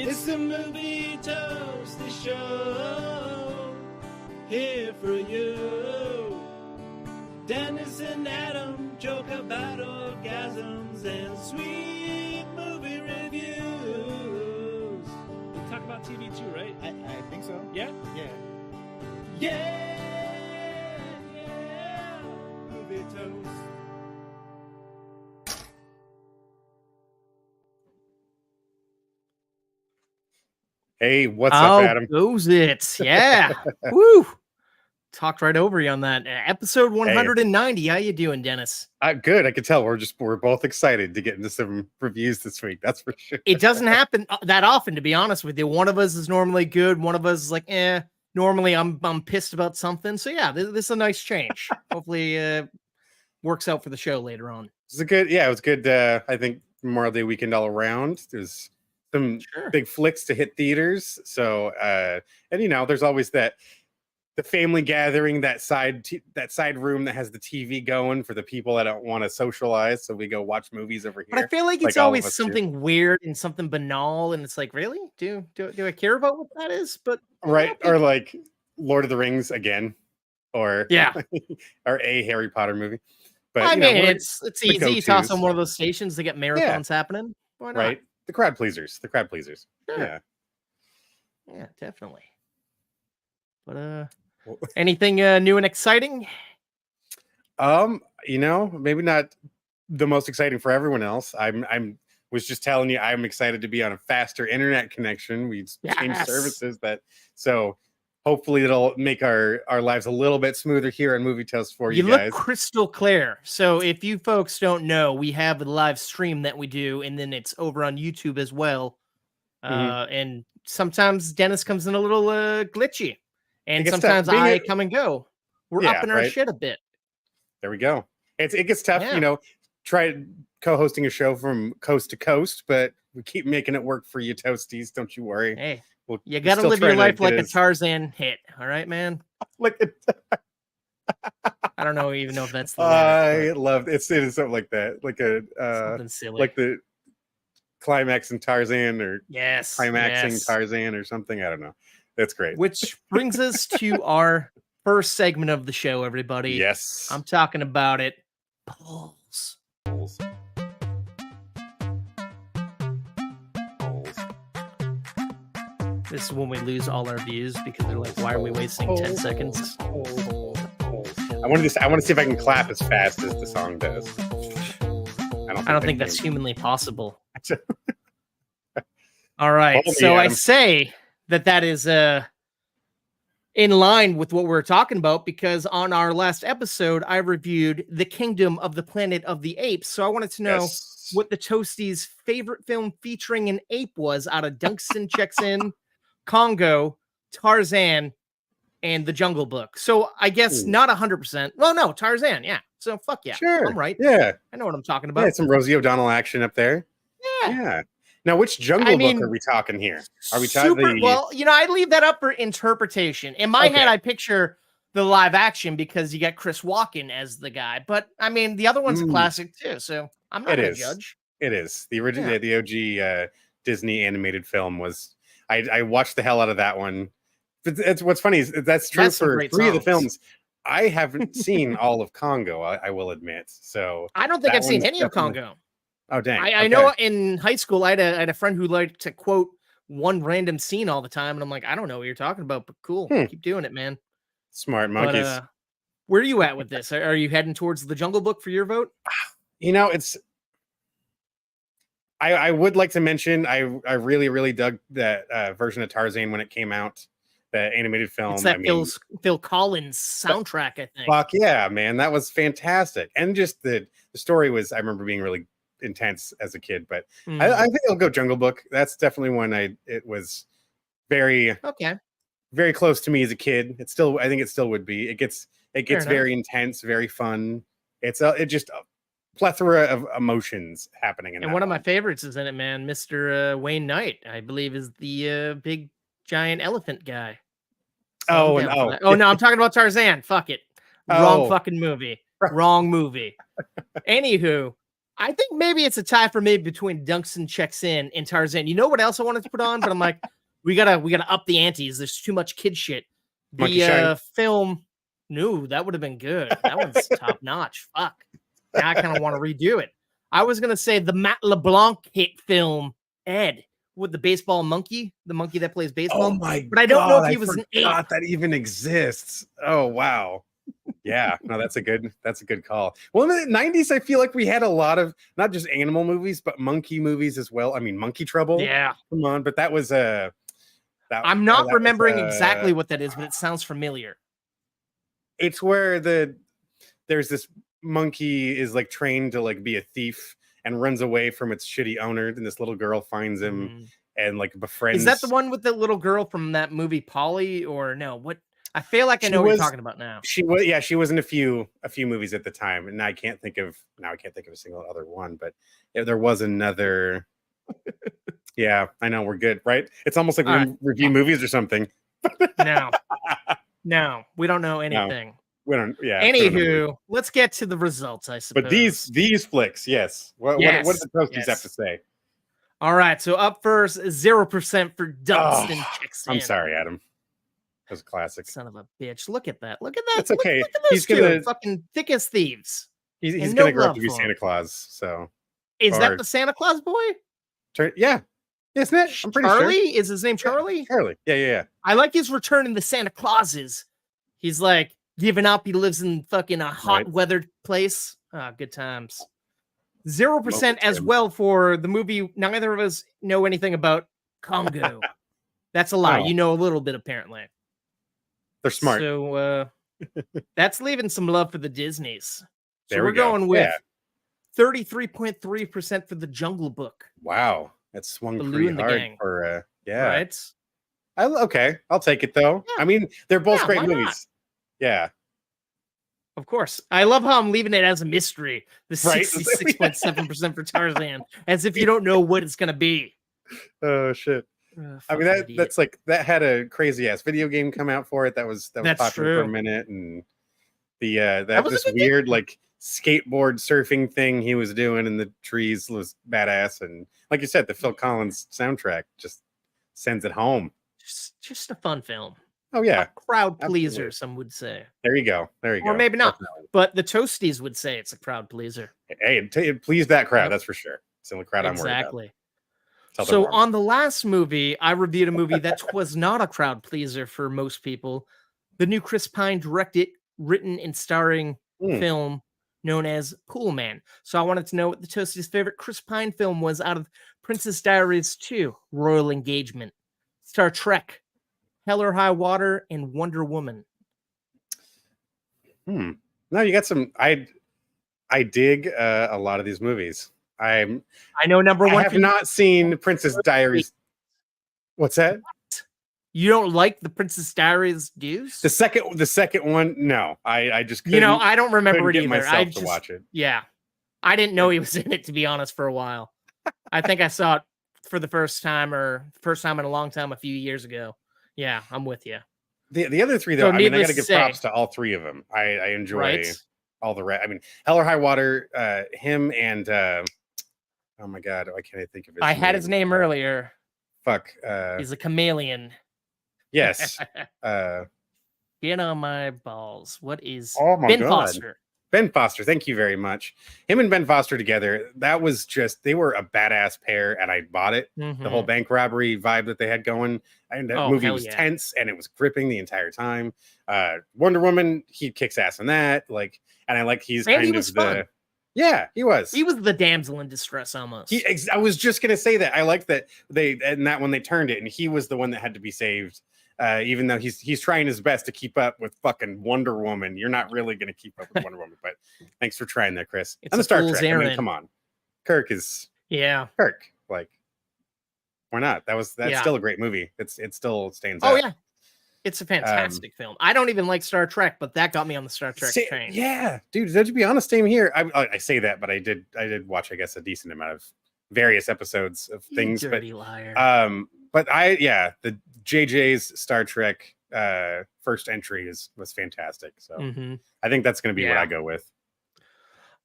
It's the Movie Toasty Show, here for you. Dennis and Adam joke about orgasms and sweet movie reviews. We talk about TV too, right? I think so. Yeah? Yeah. Yeah. Movie Toast. Hey, what's up, Adam? Goes it? Yeah. Woo. Talked right over you on that. Episode 190. How you doing, Dennis? Good. I can tell we're both excited to get into some reviews this week. That's for sure. It doesn't happen that often, to be honest with you. One of us is normally good. One of us is like, Normally, I'm pissed about something. So yeah, this is a nice change. Hopefully, works out for the show later on. It was good. I think Memorial Day weekend all around. There's some big flicks to hit theaters. So, and there's always the family gathering, that side room that has the TV going for the people that don't want to socialize. So we go watch movies over here. But I feel like it's always something weird and something banal, and it's like, really, do I care about what that is? But right, or like Lord of the Rings again, or or a Harry Potter movie. But I mean, it's easy. You toss on one of those stations to get marathons happening. Why not? Right, the crowd pleasers. Sure. Yeah, definitely. But anything new and exciting? Maybe not the most exciting for everyone else. Was just telling you I'm excited to be on a faster internet connection. We've changed services so hopefully it'll make our lives a little bit smoother here on Movie Toast for you guys. Look crystal clear. So if you folks don't know, we have a live stream that we do, and then it's over on YouTube as well. And sometimes Dennis comes in a little glitchy. And sometimes I come and go. We're upping our shit a bit. There we go. It gets tough, try co-hosting a show from coast to coast, but we keep making it work for you toasties. Don't you worry. Hey, you got to live your life like a Tarzan hit. All right, man? I don't even know if that's the I love it. It is something like that. Like something silly. Like the climax in Tarzan or climaxing Tarzan or something. I don't know. That's great. Which brings us to our first segment of the show, everybody. Yes. I'm talking about it. Polls. This is when we lose all our views because they're like, why are we wasting 10 seconds? I want to see if I can clap as fast as the song does. I don't think that's humanly possible. All right. So I say that is in line with what we're talking about, because on our last episode, I reviewed The Kingdom of the Planet of the Apes. So I wanted to know what the Toasties' favorite film featuring an ape was out of Dunkson Checks In, Congo, Tarzan, and The Jungle Book. So I guess not 100%. Well, no, Tarzan, yeah. So fuck yeah. Sure. I'm right. Yeah. I know what I'm talking about. Yeah, some Rosie O'Donnell action up there. Yeah. Now, which Jungle Book are we talking here? Are we talking Well, I leave that up for interpretation. In my head, I picture the live action because you got Chris Walken as the guy. But I mean, the other one's a classic too. So I'm not a judge. It is. The original, the OG Disney animated film was. I watched the hell out of that one. It's what's funny is that's true for three of the films. I haven't seen all of Congo. I will admit. So I don't think I've seen any of Congo. Oh dang! I know in high school I had a friend who liked to quote one random scene all the time, and I'm like, I don't know what you're talking about, but cool, keep doing it, man. Smart monkeys. But, where are you at with this? Are you heading towards The Jungle Book for your vote? It's. I would like to mention I really dug that version of Tarzan when it came out, the animated film. It's that Phil Collins soundtrack, I think. Fuck yeah, man, that was fantastic, and just the story was. I remember being really intense as a kid, but I think I'll go Jungle Book. That's definitely one it was very very close to me as a kid. I think it still would be. It gets very intense, very fun. It's just a plethora of emotions happening in and one of my favorites is in it, man. Mr. Wayne Knight, I believe, is the big giant elephant guy. So no, I'm talking about Tarzan. Fuck it. Wrong fucking movie. Wrong movie. Anywho, I think maybe it's a tie for me between Duncan Checks In and Tarzan. You know what else I wanted to put on? But I'm like, we gotta up the antes. There's too much kid shit. The film, no, that would have been good. That one's top notch. Fuck. Now I kind of want to redo it. I was gonna say the Matt LeBlanc hit film, Ed, with the baseball monkey, the monkey that plays baseball. Oh my god! But I don't know if he was an ape. That even exists. Oh wow. Yeah, no, that's a good call. Well, in the 90s, I feel like we had a lot of not just animal movies, but monkey movies as well. I mean, Monkey Trouble. Yeah, come on, but that was I'm not remembering exactly what that is, but it sounds familiar. It's where there's this monkey is like trained to like be a thief and runs away from its shitty owner, and this little girl finds him and like befriends. Is that the one with the little girl from that movie Polly, or no? What? I feel like I know what you're talking about now. She was in a few movies at the time, and I can't think of a single other one, but there was another. Yeah, I know, we're good, right? It's almost like we review movies or something. No, we don't know anything. No, we don't. Yeah. Anywho, let's get to the results, I suppose. But these flicks, yes. What do the Toasties have to say? All right, so up first, 0% for Dunstan Checks In. I'm sorry, Adam. That was a classic. Son of a bitch! Look at that! Look at that! It's okay. Look at those two, fucking thick as thieves. He's gonna grow up to be Santa Claus. So is that the Santa Claus boy? Yeah, isn't it? I'm pretty sure. Charlie is his name. Charlie. Charlie. Yeah. I like his return in the Santa Clauses. He's like giving up. He lives in fucking a hot weathered place. Good times. 0% as well for the movie. Neither of us know anything about Congo. That's a lie. You know a little bit apparently. They're smart. So that's leaving some love for the Disneys. So we're go. going with 33.3% for the Jungle Book. Wow. That swung pretty hard for Right? Okay. I'll take it though. Yeah. I mean, they're both great movies. Not? Yeah. Of course. I love how I'm leaving it as a mystery. The 66.7% for Tarzan, as if you don't know what it's gonna be. Oh shit. I mean that's like that had a crazy ass video game come out for it. That was popular for a minute, and that this weird like skateboard surfing thing he was doing in the trees was badass. And like you said, the Phil Collins soundtrack just sends it home. Just a fun film. Oh yeah, a crowd pleaser. Some would say. There you go. Or maybe not. Definitely. But the Toasties would say it's a crowd pleaser. Hey, it pleased that crowd. That's for sure. It's the only crowd I'm worried about. Exactly. So on the last movie, I reviewed a movie that was not a crowd pleaser for most people. The new Chris Pine directed, written, and starring film known as Pool Man. So I wanted to know what the Toasties' favorite Chris Pine film was out of Princess Diaries 2, Royal Engagement, Star Trek, Hell or High Water, and Wonder Woman. No, you got some. I dig a lot of these movies. I know number one. I have not seen Princess Diaries. What's that? You don't like the Princess Diaries Deuce? The second one, no. I just couldn't, I don't remember it either. I just to watch it. Yeah, I didn't know he was in it, to be honest, for a while. I think I saw it for the first time in a long time a few years ago. Yeah, I'm with you. The other three, though, I mean, I got to give props to all three of them. I enjoy all the rest. I mean, Hell or High Water, him and oh my god, why can't I think of his name? I had his name earlier. Fuck. He's a chameleon. Yes. Get on my balls. What is Ben Foster? Ben Foster, thank you very much. Him and Ben Foster together, that was just, they were a badass pair, and I bought it. The whole bank robbery vibe that they had going. And that movie was tense, and it was gripping the entire time. Wonder Woman, he kicks ass in that. Like, and I like he's kind of the... Yeah, he was. He was the damsel in distress almost. I was just going to say that. I like that when they turned it, and he was the one that had to be saved. Even though he's trying his best to keep up with fucking Wonder Woman. You're not really going to keep up with Wonder Woman, but thanks for trying that, Chris. It's the Star Trek. I mean, come on. Kirk is Kirk. Like, why not? That's still a great movie. It still stands out. Oh yeah. It's a fantastic film. I don't even like Star Trek, but that got me on the Star Trek train. Yeah, dude. To be honest, same here. I say that, but I did watch, I guess, a decent amount of various episodes of things. Dirty liar. But the JJ's Star Trek first entry was fantastic. So I think that's going to be what I go with.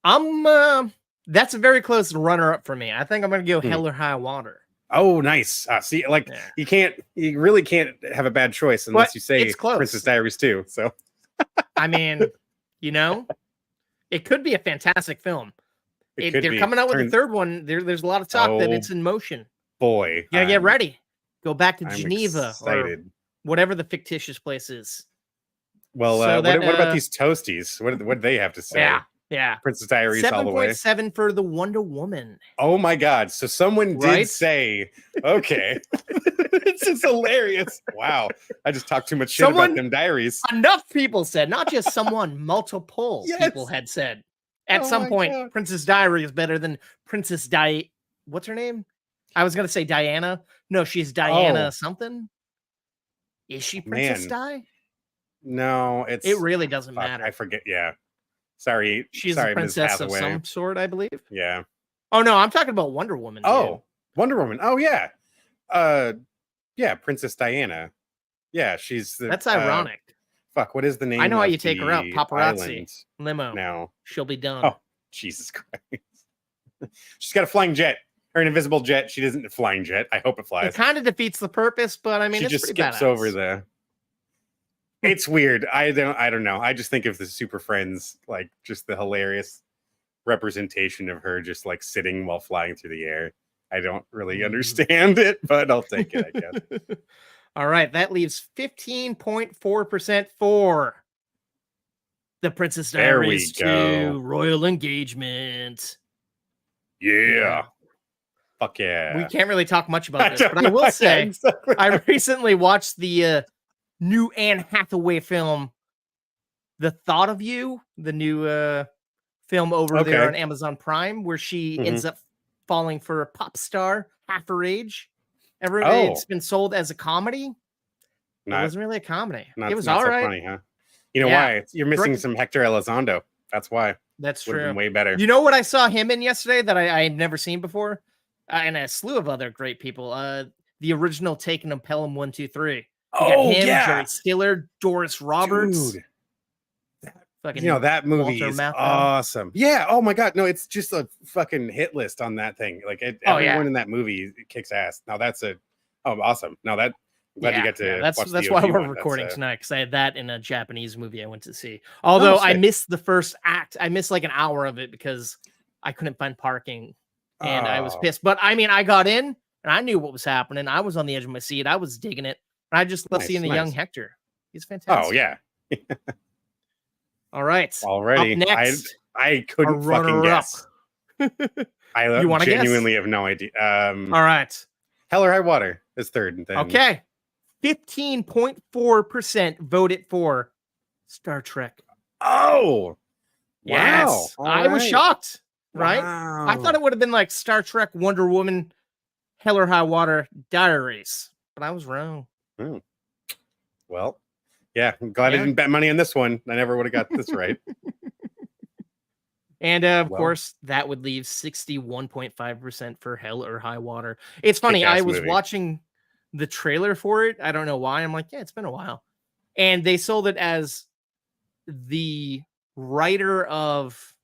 I'm That's a very close runner-up for me. I think I'm going to go Hell or High Water. Oh, nice. See, like you really can't have a bad choice unless you say Princess Diaries 2. So, I mean, you know, it could be a fantastic film. They're coming out with a third one. There's a lot of talk that it's in motion. Boy, you gotta get ready. Go back to Geneva or whatever the fictitious place is. Well, what about these toasties? What do they have to say? Yeah. Princess Diaries all the way. 7.7 for the Wonder Woman. Oh my God. So someone did say, okay. It's just hilarious. Wow. I just talked too much shit about them diaries. Enough people said, not just someone, multiple people had said at some point, Princess Diary is better than Princess What's her name? I was going to say Diana. No, she's Diana something. Is she Princess Di? No, it really doesn't matter. I forget. Yeah. Sorry. She's a princess of some sort, I believe. Yeah. Oh, no, I'm talking about Wonder Woman. Oh, Wonder Woman. Oh, yeah. Yeah, Princess Diana. Yeah, she's the... That's ironic. What is the name? I know how you take her out. Paparazzi. Island? Limo. No. She'll be done. Oh, Jesus Christ. She's got a flying jet. Or an invisible jet. She doesn't flying jet. I hope it flies. It kind of defeats the purpose, but I mean, she just skips over the... It's weird. I don't know. I just think of the Super Friends, like just the hilarious representation of her just like sitting while flying through the air. I don't really understand it, but I'll take it, I guess. All right. That leaves 15.4% for the Princess Diaries 2 Royal Engagement. Yeah. Fuck yeah. We can't really talk much about this, but I will say I recently watched the new Anne Hathaway film, The Thought of You, the new film over there on Amazon Prime, where she ends up falling for a pop star half her age. It's been sold as a comedy. It wasn't really a comedy. It was all right. So funny, huh? You know why? You're missing some Hector Elizondo. That's why. That's true. Been way better. You know what I saw him in yesterday that I had never seen before? And a slew of other great people. The original Taken of Pelham 1, 2, 3. Jerry Stiller, Doris Roberts. Dude. That movie is awesome. Yeah. Oh my God. No, it's just a fucking hit list on that thing. Like everyone in that movie kicks ass. Now that's awesome. Now that I'm glad you get to. That's why we're recording tonight, because I had that in a Japanese movie I went to see. Although I missed the first act. I missed like an hour of it because I couldn't find parking and I was pissed. But I mean, I got in and I knew what was happening. I was on the edge of my seat. I was digging it. I just love seeing the young Hector. He's fantastic. Oh, yeah. All right. Already. Up next, I couldn't fucking guess. I genuinely have no idea. All right. Hell or High Water is third. Then. Okay. 15.4% voted for Star Trek. Oh. Yes. Wow. I was shocked. Right? Wow. I thought it would have been like Star Trek, Wonder Woman, Hell or High Water, Diaries. But I was wrong. Well, yeah, I'm glad I didn't bet money on this one. I never would have got this right. And of course, that would leave 61.5% for Hell or High Water. It's funny. I was watching the trailer for it. I don't know why. I'm like, it's been a while. And they sold it as the writer of,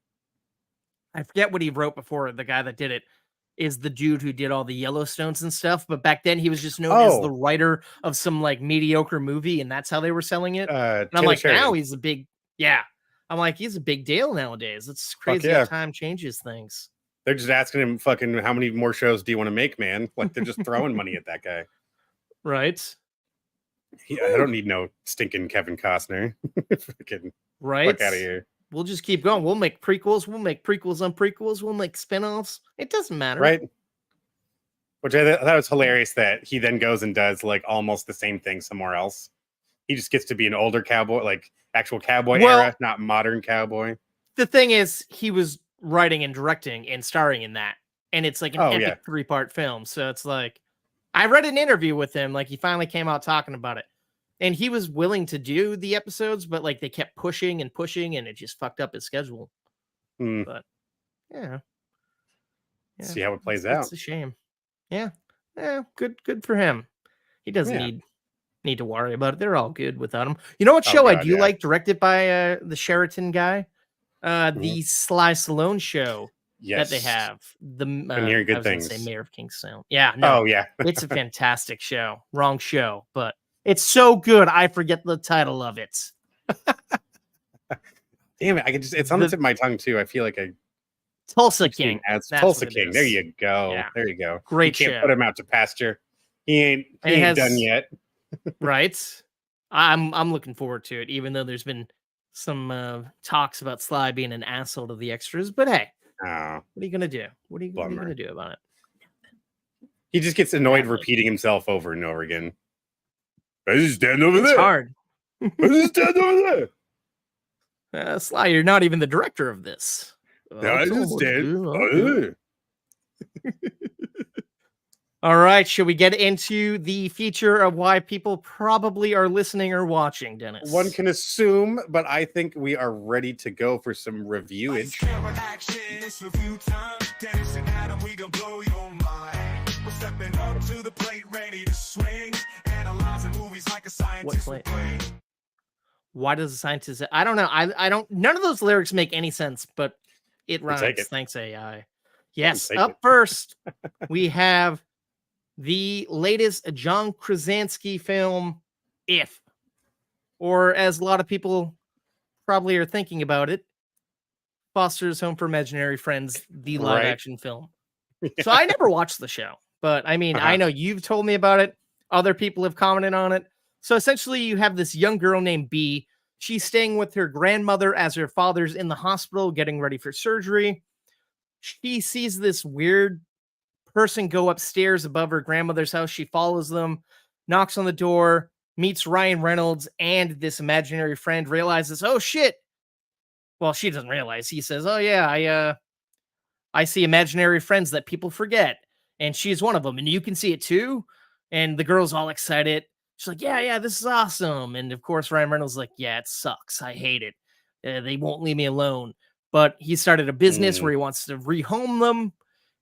I forget what he wrote before, the guy that did it. Is the dude who did all the Yellowstones and stuff, but back then he was just known as the writer of some like mediocre movie, and that's how they were selling it. And I'm like, now he's a big, I'm like, he's a big deal nowadays. It's crazy how time changes things. They're just asking him, fucking, how many more shows do you want to make, man? Like they're just throwing money at that guy, right? I don't need no stinking Kevin Costner. Fucking fuck out of here. We'll just keep going. We'll make prequels. We'll make prequels on prequels. We'll make spinoffs. It doesn't matter. Right. Which I thought was hilarious that he then goes and does like almost the same thing somewhere else. He just gets to be an older cowboy, like actual cowboy era, not modern cowboy. The thing is, he was writing and directing and starring in that. And it's like an epic 3-part film. So it's like, I read an interview with him. Like he finally came out talking about it. And he was willing to do the episodes, but like they kept pushing and it just fucked up his schedule. But see how it plays out. It's a shame. Yeah. Good for him. He doesn't need to worry about it. They're all good without him. You know what show I do like, directed by the Sheraton guy? The Sly Stallone show. Yes. that they have. Been hearing good things. Say Mayor of Kingstown. Yeah, no. Oh yeah. It's a fantastic show. Wrong show, but it's so good I forget the title of it. Damn it! It's on the tip of my tongue too. I feel like Tulsa King. Tulsa King. There you go. Yeah. There you go. Great you can't show. Put him out to pasture. He ain't done yet. Right. I'm looking forward to it, even though there's been some talks about Sly being an asshole to the extras. But hey, what are you gonna do? What are you gonna do about it? He just gets annoyed repeating himself over and over again. I just stand over there. It's hard. I just stand over there. Sly, you're not even the director of this. I just stand. All right, should we get into the feature of why people probably are listening or watching, Dennis? One can assume, but I think we are ready to go for some reviewage. Dennis and Adam, we gonna blow your mind. We're stepping up to the plate, ready to swing. Analyzing movies like a scientist. Why does a scientist? I don't know. I don't. None of those lyrics make any sense, but it rhymes. Thanks, AI. Yes. Up first, we have the latest John Krasinski film, If, or as a lot of people probably are thinking about it, Foster's Home for Imaginary Friends, the live action film. So I never watched the show, but I mean, I know you've told me about it. Other people have commented on it. So essentially you have this young girl named B. She's staying with her grandmother as her father's in the hospital getting ready for surgery. She sees this weird person go upstairs above her grandmother's house. She follows them, knocks on the door, meets Ryan Reynolds and this imaginary friend, realizes, oh shit. Well, she doesn't realize. He says, oh yeah, I see imaginary friends that people forget. And she's one of them. And you can see it too. And the girl's all excited. She's like, yeah, this is awesome. And of course, Ryan Reynolds is like, yeah, it sucks. I hate it. They won't leave me alone. But he started a business where he wants to rehome them.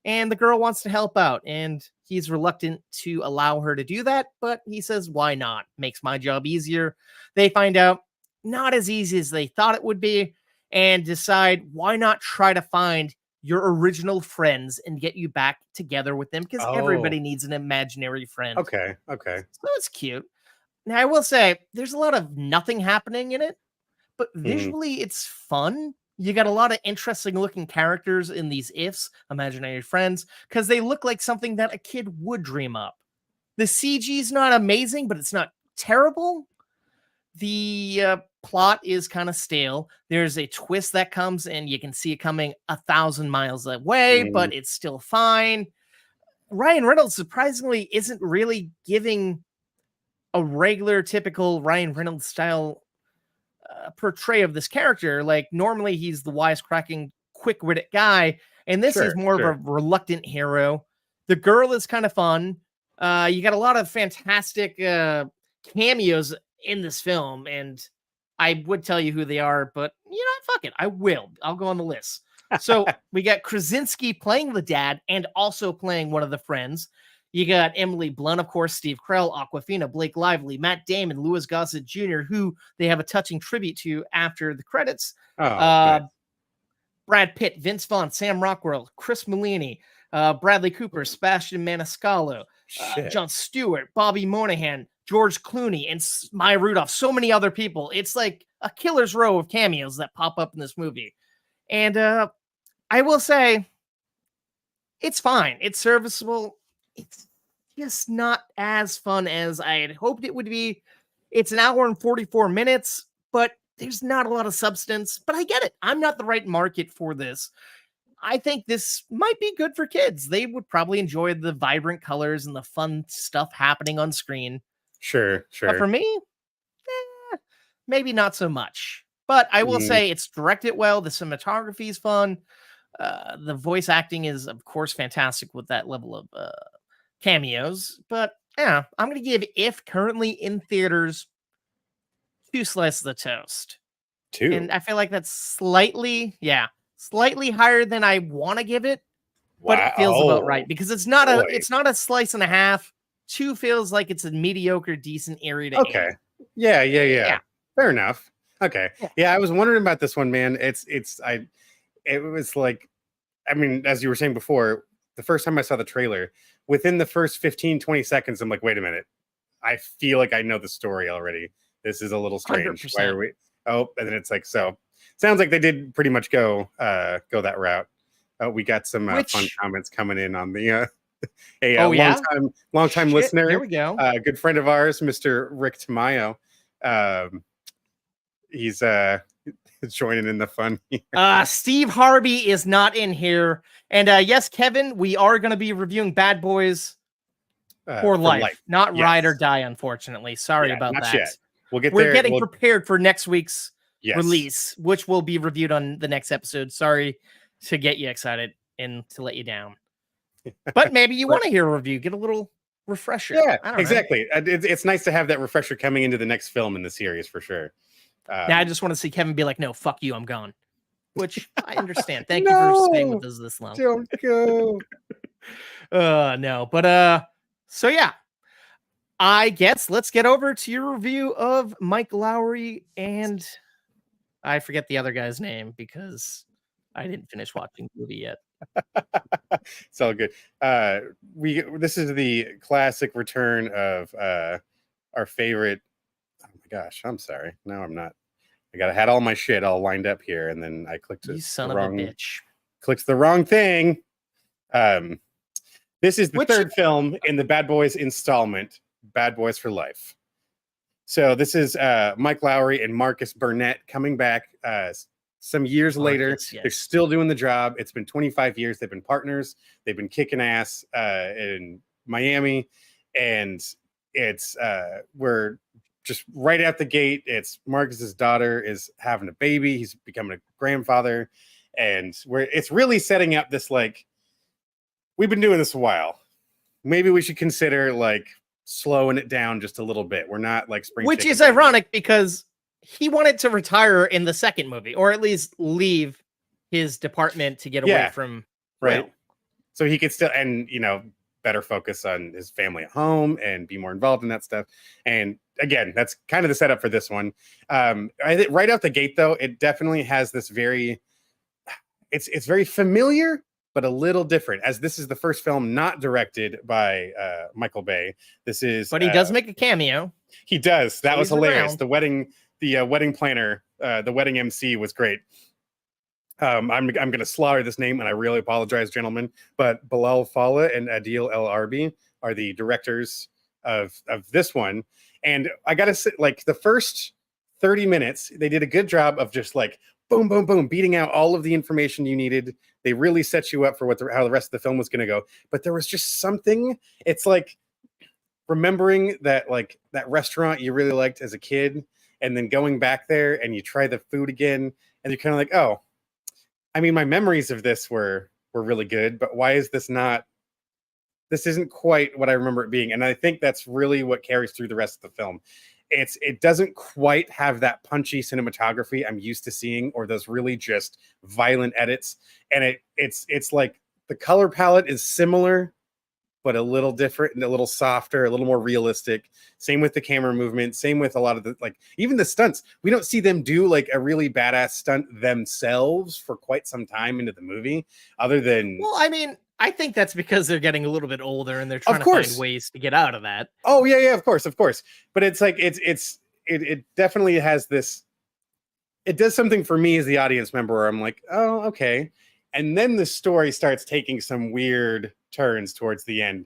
And the girl wants to help out. And he's reluctant to allow her to do that. But he says, why not? Makes my job easier. They find out not as easy as they thought it would be. And decide, why not try to find your original friends and get you back together with them? Because everybody needs an imaginary friend. Okay. So it's cute. Now, I will say, there's a lot of nothing happening in it. But visually, it's fun. You got a lot of interesting looking characters in these ifs, imaginary friends, because they look like something that a kid would dream up. The CG is not amazing, but it's not terrible. The plot is kind of stale. There's a twist that comes and you can see it coming 1,000 miles away, but it's still fine. Ryan Reynolds surprisingly isn't really giving a regular, typical Ryan Reynolds style portray of this character. Like normally he's the wisecracking, quick-witted guy, and this is more of a reluctant hero. The girl is kind of fun. You got a lot of fantastic cameos in this film, and I would tell you who they are, but you know, fuck it, I'll go on the list. So we got Krasinski playing the dad and also playing one of the friends. You got Emily Blunt, of course, Steve Carell, Awkwafina, Blake Lively, Matt Damon, Louis Gossett Jr., who they have a touching tribute to after the credits. Brad Pitt, Vince Vaughn, Sam Rockwell, Chris Melini, Bradley Cooper, Sebastian Maniscalco, Jon Stewart, Bobby Moynihan, George Clooney, and Maya Rudolph. So many other people. It's like a killer's row of cameos that pop up in this movie. And I will say, it's fine. It's serviceable. It's just not as fun as I had hoped it would be. It's an hour and 44 minutes, but there's not a lot of substance. But I get it. I'm not the right market for this. I think this might be good for kids. They would probably enjoy the vibrant colors and the fun stuff happening on screen. Sure. But for me, maybe not so much. But I will say it's directed well. The cinematography is fun. The voice acting is, of course, fantastic with that level of cameos. But yeah, I'm going to give If currently in theaters 2 slices of toast. 2. And I feel like that's slightly higher than I want to give it. But it feels about right because it's not a slice and a half. 2 feels like it's a mediocre, decent area to okay. Yeah. Fair enough. Okay. Yeah, I was wondering about this one, man. It was like I mean, as you were saying before, the first time I saw the trailer, within the first 15, 20 seconds, I'm like, wait a minute. I feel like I know the story already. This is a little strange. 100%. Why are we? Oh, and then it's like, so sounds like they did pretty much go that route. We got some fun comments coming in on the long time listener. There we go. A good friend of ours, Mr. Rick Tamayo. He's joining in the fun here. Steve Harvey is not in here. And yes, Kevin, we are going to be reviewing Bad Boys for life. Not Ride or Die, unfortunately. Sorry about that. Yet. We're getting prepared for next week's release, which will be reviewed on the next episode. Sorry to get you excited and to let you down. But maybe you want to hear a review, get a little refresher. Yeah, exactly. It's nice to have that refresher coming into the next film in the series for sure. Now I just want to see Kevin be like, no, fuck you, I'm gone. Which I understand. Thank you for staying with us this long. Don't go. No, but so yeah. I guess let's get over to your review of Mike Lowry, and I forget the other guy's name because I didn't finish watching the movie yet. It's all good. This is the classic return of our favorite. Oh my gosh, I'm sorry. No, I'm not. I had all my shit all lined up here, and then I clicked. You son of a bitch! Clicked the wrong thing. This is the third film in the Bad Boys installment, Bad Boys for Life. So this is Mike Lowry and Marcus Burnett coming back some years later. Yes. They're still doing the job. It's been 25 years. They've been partners. They've been kicking ass in Miami. And it's we're just right out the gate. It's Marcus's daughter is having a baby. He's becoming a grandfather. And it's really setting up this, like, we've been doing this a while. Maybe we should consider like slowing it down just a little bit. We're not like spring. Which is ironic because he wanted to retire in the second movie, or at least leave his department to get away from right. So he could still, and better focus on his family at home and be more involved in that stuff. And again, that's kind of the setup for this one. I think right out the gate, though, it definitely has this it's very familiar, but a little different, as this is the first film not directed by Michael Bay. But he does make a cameo. He does. That was hilarious. Around. The wedding planner, the wedding MC was great. I'm going to slaughter this name, and I really apologize, gentlemen. But Bilal Fallah and Adil El Arbi are the directors of this one. And I got to say, like, the first 30 minutes, they did a good job of just like boom, boom, boom, beating out all of the information you needed. They really set you up for how the rest of the film was going to go. But there was just something. It's like remembering that, like, that restaurant you really liked as a kid, and then going back there and you try the food again, and you're kind of like, oh, I mean, my memories of this were really good, but why is this not? This isn't quite what I remember it being. And I think that's really what carries through the rest of the film. It doesn't quite have that punchy cinematography I'm used to seeing, or those really just violent edits. And it's like the color palette is similar, but a little different and a little softer, a little more realistic. Same with the camera movement. Same with a lot of the, like, even the stunts. We don't see them do like a really badass stunt themselves for quite some time into the movie, other than. Well, I mean, I think that's because they're getting a little bit older and they're trying to find ways to get out of that. Oh yeah, of course. But it's like it definitely has this. It does something for me as the audience member where I'm like, oh, okay. And then the story starts taking some weird turns towards the end.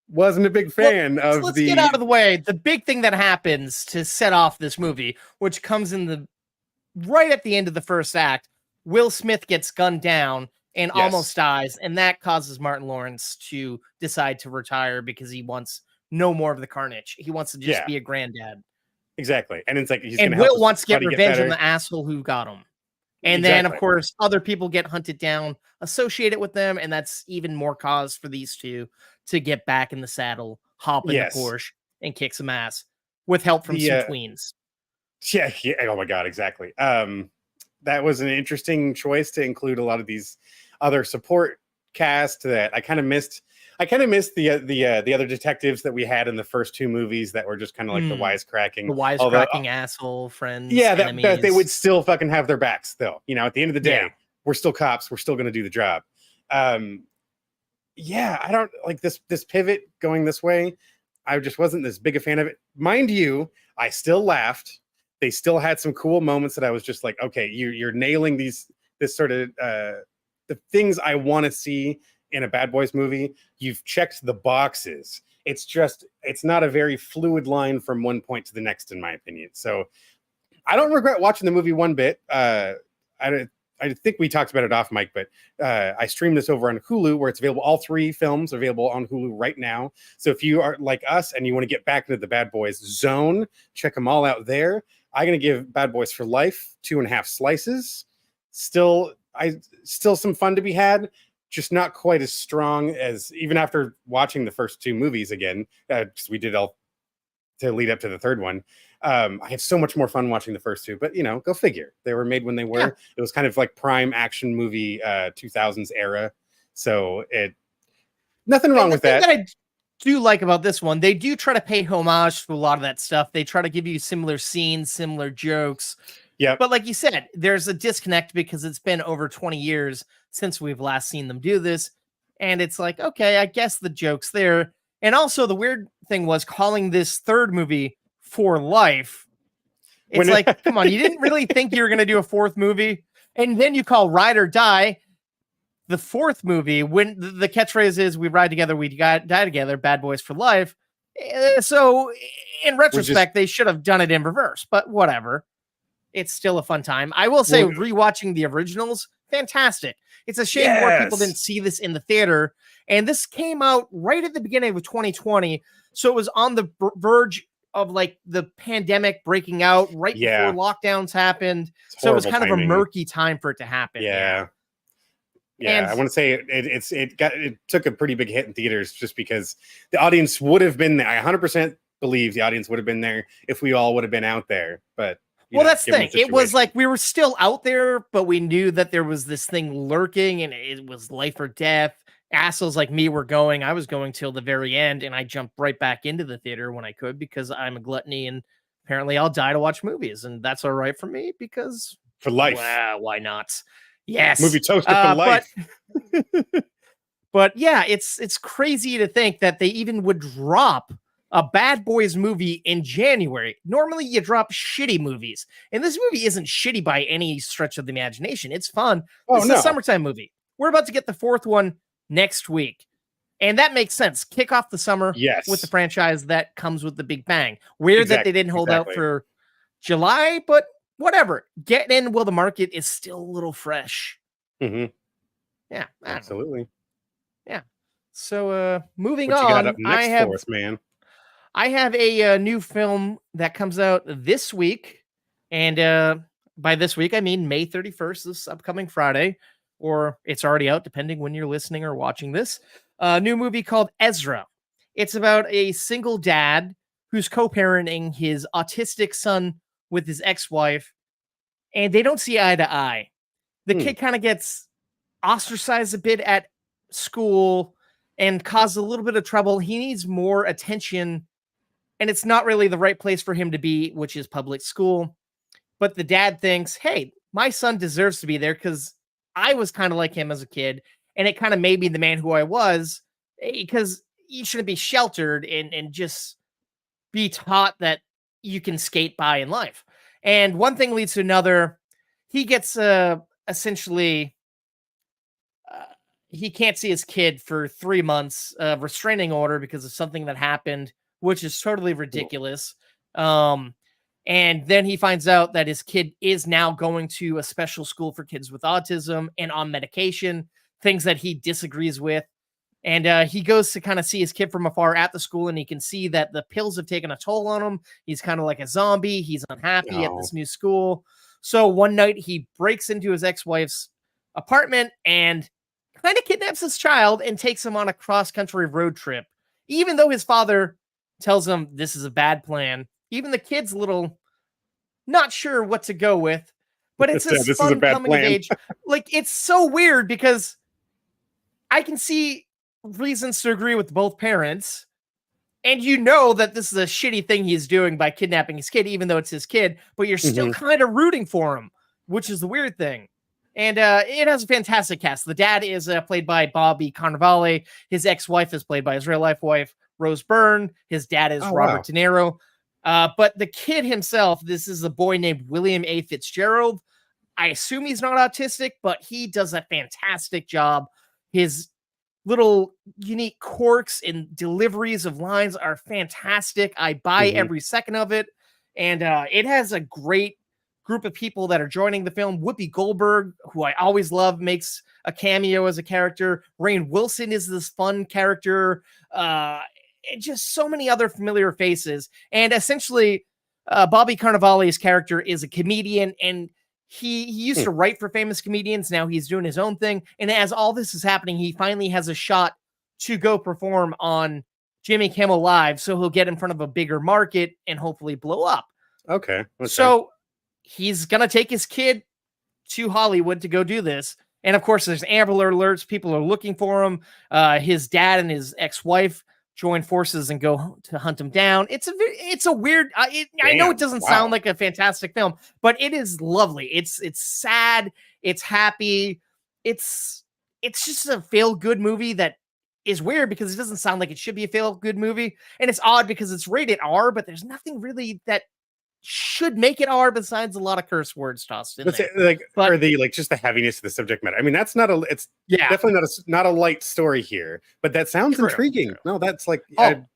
Wasn't a big fan of let's get out of the way. The big thing that happens to set off this movie, which comes in right at the end of the first act, Will Smith gets gunned down and almost dies, and that causes Martin Lawrence to decide to retire because he wants no more of the carnage. He wants to just be a granddad. Exactly. And it's like Will wants to get revenge on the asshole who got him. And then, of course, other people get hunted down, associated with them, and that's even more cause for these two to get back in the saddle, hop in the Porsche, and kick some ass with help from some tweens. Yeah. Oh my God, exactly. That was an interesting choice to include a lot of these other support cast that I kind of missed. I kind of missed the other detectives that we had in the first two movies that were just kind of like the wisecracking asshole friends. Yeah, that they would still fucking have their backs, though. At the end of the day, we're still cops. We're still going to do the job. Yeah, I don't like this pivot going this way. I just wasn't this big a fan of it. Mind you, I still laughed. They still had some cool moments that I was just like, okay, you're nailing this sort of the things I want to see in a Bad Boys movie. You've checked the boxes. It's not a very fluid line from one point to the next, in my opinion. So I don't regret watching the movie one bit. I think we talked about it off mic, but I streamed this over on Hulu, where it's available. All 3 films are available on Hulu right now. So if you are like us and you want to get back into the Bad Boys zone, check them all out there. I'm going to give Bad Boys for Life 2.5 slices. Still some fun to be had, just not quite as strong as even after watching the first 2 movies again. We did all to lead up to the third one. I have so much more fun watching the first 2, but go figure. They were made when they were. Yeah. It was kind of like prime action movie 2000s era. So nothing wrong with that. I do like about this one, they do try to pay homage to a lot of that stuff. They try to give you similar scenes, similar jokes. Yeah. But like you said, there's a disconnect because it's been over 20 years since we've last seen them do this. And it's like, okay, I guess the joke's there. And also the weird thing was calling this third movie For Life. It's like, come on, you didn't really think you were going to do a 4th movie. And then you call Ride or Die the 4th movie when the catchphrase is we ride together, we die together, Bad Boys for Life. So in retrospect, they should have done it in reverse, but whatever. It's still a fun time. I will say rewatching the originals, fantastic. It's a shame more people didn't see this in the theater. And this came out right at the beginning of 2020. So it was on the verge of like the pandemic breaking out right before lockdowns happened. So it was kind of a murky time for it to happen. Yeah. And I want to say it took a pretty big hit in theaters just because the audience would have been there. I 100% believe the audience would have been there if we all would have been out there. But that's the thing. It was like we were still out there, but we knew that there was this thing lurking and it was life or death. Assholes like me were going. I was going till the very end, and I jumped right back into the theater when I could because I'm a gluttony, and apparently I'll die to watch movies, and that's all right for me because for life. Wow, why not? Yes, movie toaster for life. But yeah, it's crazy to think that they even would drop a Bad Boys movie in January. Normally you drop shitty movies, and this movie isn't shitty by any stretch of the imagination. It's fun. This is a summertime movie. We're about to get the 4th one next week, and that makes sense. Kick off the summer with the franchise that comes with the big bang. Weird that they didn't hold out for July, but whatever. Get in while the market is still a little fresh. Mm-hmm. Yeah, absolutely. Yeah. So moving what on, you got up next for us, man? I have a new film that comes out this week, and by this week I mean May 31st, this upcoming Friday, or it's already out depending when you're listening or watching this. A new movie called Ezra. It's about a single dad who's co-parenting his autistic son with his ex-wife, and they don't see eye to eye. The kid kind of gets ostracized a bit at school and causes a little bit of trouble. He needs more attention, and it's not really the right place for him to be, which is public school. But the dad thinks, hey, my son deserves to be there because I was kind of like him as a kid, and it kind of made me the man who I was, because you shouldn't be sheltered and just be taught that you can skate by in life. And one thing leads to another. He gets essentially, he can't see his kid for 3 months, restraining order because of something that happened, which is totally ridiculous. And then he finds out that his kid is now going to a special school for kids with autism and on medication, things that he disagrees with. And he goes to kind of see his kid from afar at the school, and he can see that the pills have taken a toll on him. He's kind of like a zombie. He's unhappy at this new school. So one night he breaks into his ex-wife's apartment and kind of kidnaps his child and takes him on a cross-country road trip. Even though his father tells him this is a bad plan, even the kid's a little not sure what to go with, but it's this fun coming of age. Like, it's so weird because I can see reasons to agree with both parents, and you know that this is a shitty thing he's doing by kidnapping his kid, even though it's his kid, but you're still kind of rooting for him, which is the weird thing. And it has a fantastic cast. The dad is played by Bobby Cannavale. His ex-wife is played by his real-life wife, Rose Byrne. His dad is Robert De Niro. But the kid himself, this is a boy named William A. Fitzgerald. I assume he's not autistic, but he does a fantastic job. His little unique quirks and deliveries of lines are fantastic. I buy every second of it. And it has a great group of people that are joining the film. Whoopi Goldberg, who I always love, makes a cameo as a character. Rainn Wilson is this fun character. And just so many other familiar faces. And essentially, Bobby Cannavale's character is a comedian, and he used to write for famous comedians. Now he's doing his own thing. And as all this is happening, he finally has a shot to go perform on Jimmy Kimmel Live. So he'll get in front of a bigger market and hopefully blow up. Okay. So he's going to take his kid to Hollywood to go do this. And of course, there's Amber Alerts. People are looking for him. His dad and his ex-wife join forces and go to hunt him down. It's a weird, I know it doesn't sound like a fantastic film, but it is lovely. It's sad. It's happy. It's just a feel-good movie that is weird because it doesn't sound like it should be a feel-good movie. And it's odd because it's rated R, but there's nothing really that should make it R besides a lot of curse words tossed in there. Or the just the heaviness of the subject matter. I mean, that's definitely not a light story here, but that sounds intriguing. True. No, that's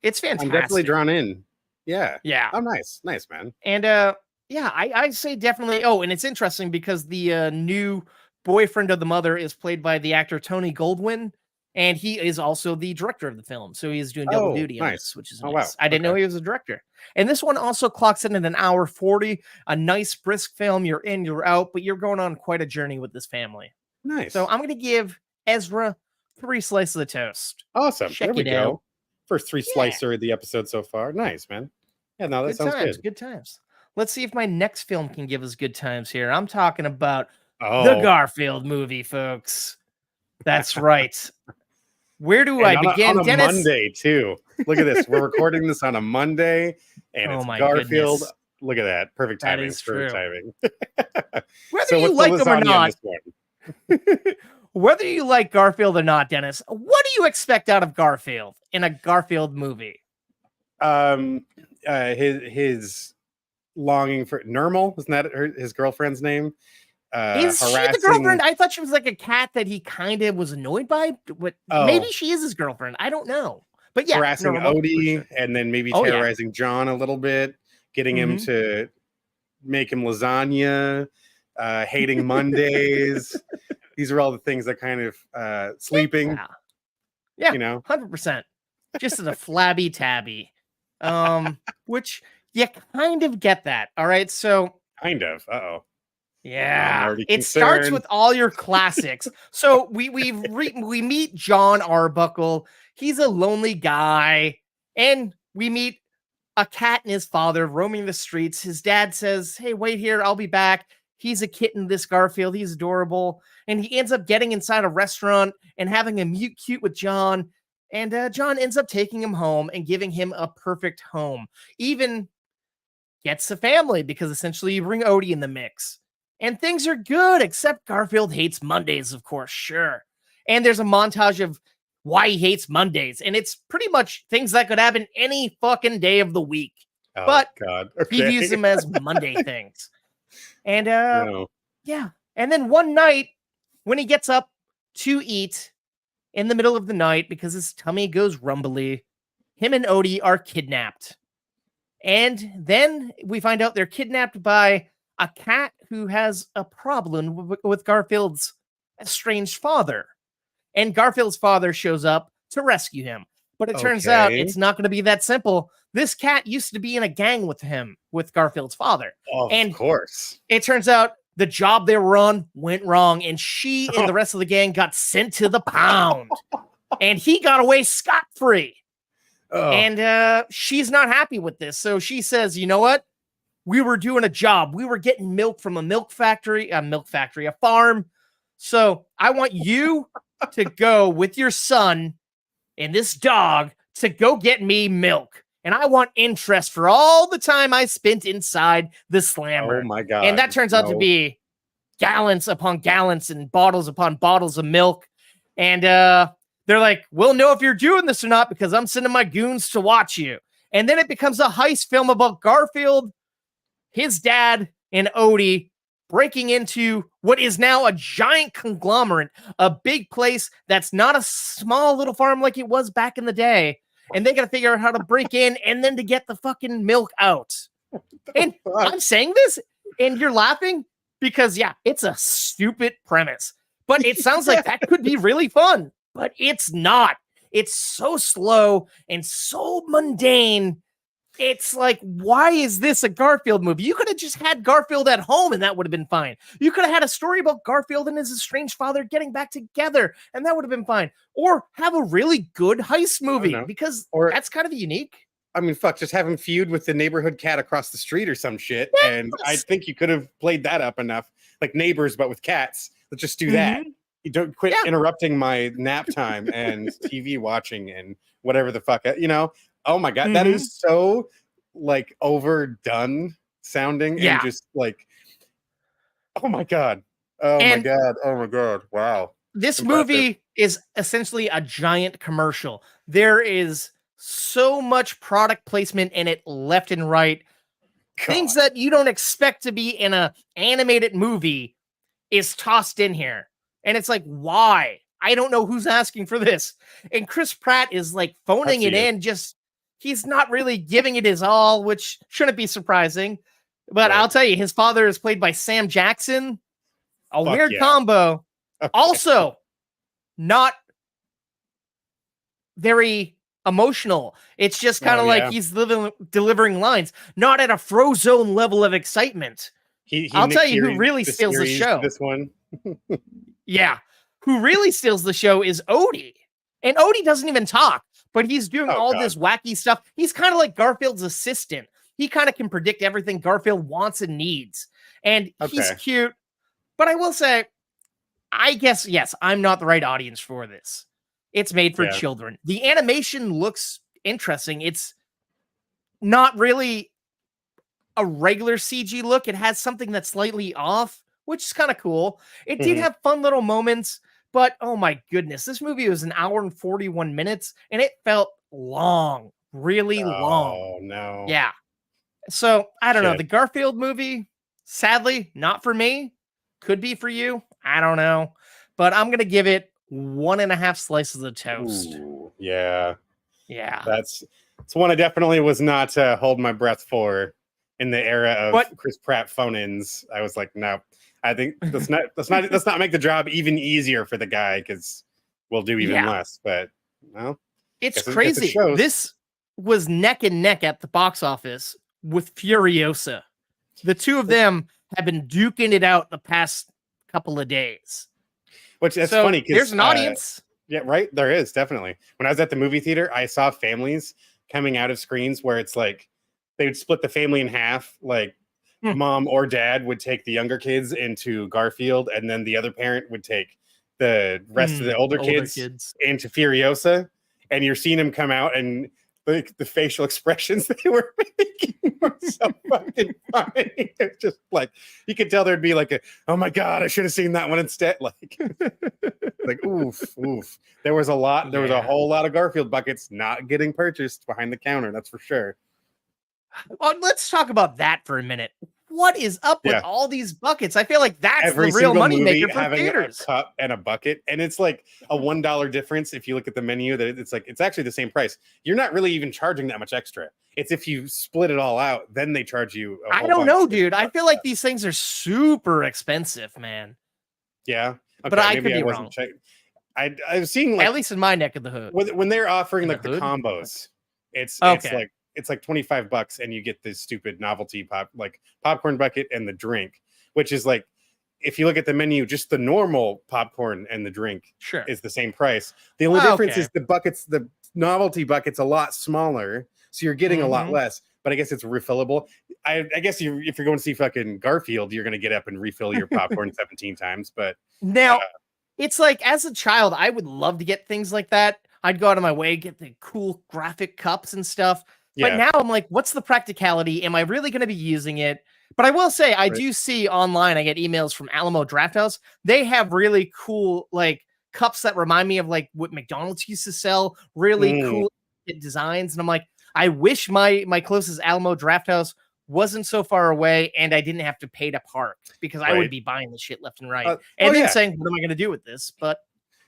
it's fantastic. I'm definitely drawn in. Yeah. Oh, nice, man. And I say definitely. Oh, and it's interesting because the new boyfriend of the mother is played by the actor Tony Goldwyn. And he is also the director of the film. So he's doing double duty on this, which is nice. Wow. I didn't know he was a director. And this one also clocks in at an hour 40, a nice brisk film. You're in, you're out, but you're going on quite a journey with this family. Nice. So I'm going to give Ezra 3 slices of toast. Awesome. Check there we it go. out. First 3 slicer of the episode so far. Nice, man. Yeah, no, that sounds good. Good times. Let's see if my next film can give us good times here. I'm talking about the Garfield movie, folks. That's right. Where do I begin, on a Monday, too. Look at this. We're recording this on a Monday, and it's Garfield. Goodness. Look at that. Perfect timing. That is true. Whether you like them or not, whether you like Garfield or not, Dennis, what do you expect out of Garfield in a Garfield movie? His longing for Normal, isn't that his girlfriend's name? Is she the girlfriend? I thought she was like a cat that he kind of was annoyed by. But maybe she is his girlfriend. I don't know. But yeah, harassing Odie and then maybe terrorizing John a little bit, getting him to make him lasagna, hating Mondays. These are all the things that kind of sleeping. Yeah, 100%. Just as a flabby tabby, which you kind of get that. All right, so kind of. Yeah, it starts with all your classics. So we meet John Arbuckle. He's a lonely guy, and we meet a cat and his father roaming the streets. His dad says, "Hey, wait here, I'll be back." He's a kitten, this Garfield. He's adorable, and he ends up getting inside a restaurant and having a meet cute with John. And John ends up taking him home and giving him a perfect home. Even gets a family because essentially you bring Odie in the mix. And things are good, except Garfield hates Mondays, of course, sure. And there's a montage of why he hates Mondays. And it's pretty much things that could happen any fucking day of the week. Oh, but God. He views them as Monday things. And yeah. And then one night, when he gets up to eat in the middle of the night because his tummy goes rumbly, him and Odie are kidnapped. And then we find out they're kidnapped by a cat who has a problem with Garfield's estranged father. And Garfield's father shows up to rescue him. But it turns out it's not going to be that simple. This cat used to be in a gang with him, with Garfield's father. Of course. It turns out the job they were on went wrong, and she and the rest of the gang got sent to the pound. And he got away scot-free. And she's not happy with this. So she says, you know what? We were doing a job. We were getting milk from a farm. So I want you to go with your son and this dog to go get me milk. And I want interest for all the time I spent inside the slammer. Oh my God. And that turns out to be gallons upon gallons and bottles upon bottles of milk. And they're like, we'll know if you're doing this or not because I'm sending my goons to watch you. And then it becomes a heist film about Garfield, his dad, and Odie breaking into what is now a giant conglomerate, a big place that's not a small little farm like it was back in the day. And they got to figure out how to break in and then to get the fucking milk out. And I'm saying this and you're laughing because, yeah, it's a stupid premise, but it sounds like that could be really fun, but it's not. It's so slow and so mundane. It's like, why is this a Garfield movie? You could have just had Garfield at home and that would have been fine. You could have had a story about Garfield and his estranged father getting back together and that would have been fine. Or have a really good heist movie because that's kind of unique. I mean, fuck, just have him feud with the neighborhood cat across the street or some shit. Yes. And I think you could have played that up enough. Like Neighbors, but with cats. Let's just do that. You don't quit interrupting my nap time and TV watching and whatever the fuck, you know? Oh my God, that is so like overdone sounding and just like, oh my God. Oh my God. Wow. This movie is essentially a giant commercial. There is so much product placement in it left and right. God. Things that you don't expect to be in a animated movie is tossed in here. And it's like, why? I don't know who's asking for this. And Chris Pratt is like phoning it in. He's not really giving it his all, which shouldn't be surprising. But I'll tell you, his father is played by Sam Jackson. A weird combo. Okay. Also, not very emotional. It's just kind of like he's delivering lines, not at a Frozone level of excitement. I'll tell you who really steals the show. This one. Who really steals the show is Odie. And Odie doesn't even talk, but he's doing this wacky stuff. He's kind of like Garfield's assistant. He kind of can predict everything Garfield wants and needs. And he's cute. But I will say, I guess, yes, I'm not the right audience for this. It's made for children. The animation looks interesting. It's not really a regular CG look. It has something that's slightly off, which is kind of cool. It did have fun little moments, but oh my goodness, this movie was 1 hour and 41 minutes, and it felt long, really long. Oh, no. Yeah. So, I don't know. The Garfield movie, sadly, not for me. Could be for you. I don't know. But I'm going to give it 1.5 slices of toast. Ooh, yeah. Yeah. It's one I definitely was not holding my breath for in the era of Chris Pratt phone-ins. I was like, no. I think let's not make the job even easier for the guy because we'll do even less. But well, it's crazy. This was neck and neck at the box office with Furiosa. The two of them have been duking it out the past couple of days. Which that's funny because there's an audience. Yeah, right. There is definitely. When I was at the movie theater, I saw families coming out of screens where it's like they would split the family in half, like. Mom or dad would take the younger kids into Garfield, and then the other parent would take the rest of the older kids into Furiosa. And you're seeing them come out, and the facial expressions they were making were so fucking funny. It's just like you could tell there'd be like oh my God, I should have seen that one instead. Like oof. There was a lot. There was a whole lot of Garfield buckets not getting purchased behind the counter. That's for sure. Well, let's talk about that for a minute. What is up with all these buckets? I feel like that's every the real moneymaker for having theaters. A cup and a bucket, and it's like a $1 difference if you look at the menu. That it's actually the same price. You're not really even charging that much extra. It's if you split it all out, then they charge you. I don't know, dude. I feel like these things are super expensive, man. Yeah, okay, but I could be wrong. I was seeing like at least in my neck of the hood when they're offering like the combos. It's like $25 and you get this stupid novelty popcorn bucket and the drink, which is like, if you look at the menu, just the normal popcorn and the drink is the same price. The only difference is the novelty bucket's a lot smaller. So you're getting a lot less, but I guess it's refillable. I guess if you're going to see fucking Garfield, you're going to get up and refill your popcorn 17 times. But now it's like, as a child, I would love to get things like that. I'd go out of my way, get the cool graphic cups and stuff. But now I'm like, what's the practicality? Am I really going to be using it? But I will say, I do see online, I get emails from Alamo Drafthouse. They have really cool, like, cups that remind me of, like, what McDonald's used to sell. Really cool designs. And I'm like, I wish my closest Alamo Drafthouse wasn't so far away and I didn't have to pay to park, because I would be buying the shit left and right. And then saying, what am I going to do with this? But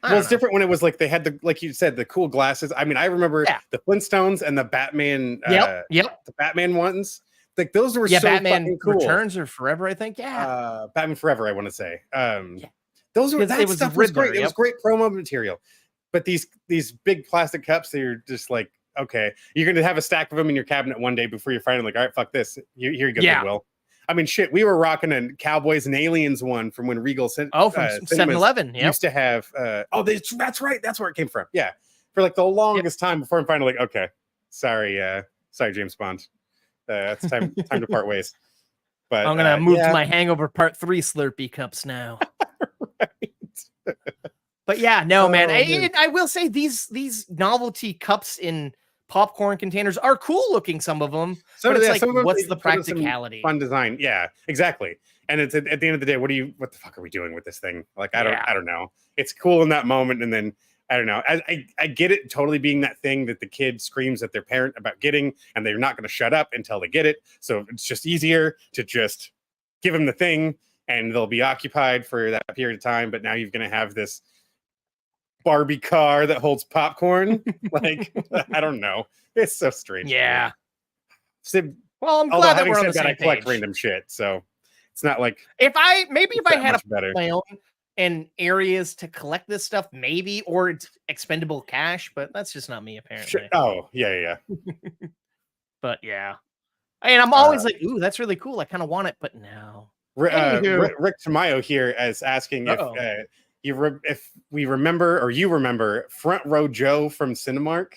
it's different when it was like they had the, like you said, the cool glasses. I mean, I remember the Flintstones and the Batman, the Batman ones. Like those were so Batman fucking cool. Returns or Forever, I think. Batman Forever, I want to say. Those were, that stuff was great. It was great promo material. But these big plastic cups, they're just like, okay, you're gonna have a stack of them in your cabinet one day before you're finally like, all right, fuck this. Here you go, Goodwill. I mean, shit, we were rocking a Cowboys and Aliens one from when Regal from 7-Eleven used to have. That's right. That's where it came from. Yeah, for like the longest time before I'm finally like, okay, sorry, James Bond. It's time to part ways. But I'm gonna move to my Hangover Part 3 Slurpee cups now. But yeah, no, man. I will say these novelty cups in popcorn containers are cool looking. Some of them. But it's like, what's the practicality? Fun design. Yeah, exactly. And it's at the end of the day, what the fuck are we doing with this thing? Like, I don't know. It's cool in that moment, and then I don't know. I get it totally being that thing that the kid screams at their parent about getting, and they're not going to shut up until they get it. So it's just easier to just give them the thing, and they'll be occupied for that period of time. But now you're going to have this Barbie car that holds popcorn. Like, I don't know. It's so strange. Yeah. Well, I'm glad that we're on the same page. I collect random shit, so it's not like if I had my own and areas to collect this stuff, maybe, or it's expendable cash, but that's just not me apparently. Sure. Oh, yeah. But yeah, and I'm always like, ooh, that's really cool. I kind of want it, but no. Rick Tamayo here is asking if we remember, or you remember Front Row Joe from Cinemark.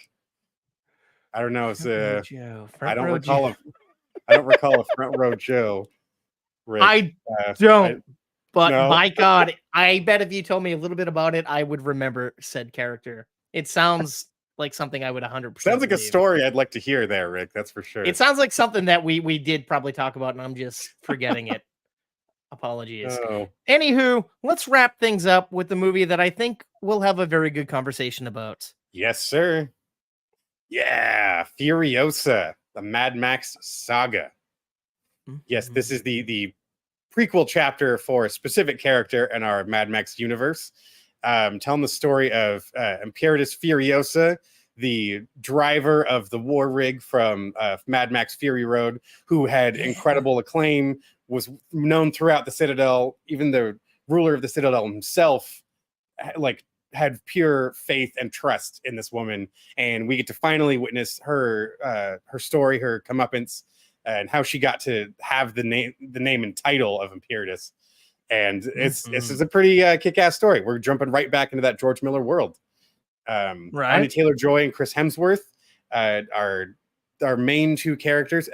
I don't know. It's I don't recall a Front Row Joe. Rick. I don't. But no. My God, I bet if you told me a little bit about it, I would remember said character. It sounds like something I would 100%. Sounds like a story I'd like to hear there, Rick. That's for sure. It sounds like something that we did probably talk about, and I'm just forgetting it. Apologies. Oh. Anywho, let's wrap things up with the movie that I think we'll have a very good conversation about. Yes, sir. Yeah, Furiosa, the Mad Max saga. Mm-hmm. Yes, this is the prequel chapter for a specific character in our Mad Max universe, telling the story of Imperatus Furiosa, the driver of the war rig from Mad Max Fury Road, who had incredible acclaim, was known throughout the Citadel. Even the ruler of the Citadel himself, had pure faith and trust in this woman, and we get to finally witness her story, her comeuppance, and how she got to have the name and title of Imperatus. And this is a pretty kick-ass story. We're jumping right back into that George Miller world. Anya Taylor-Joy and Chris Hemsworth are our main two characters.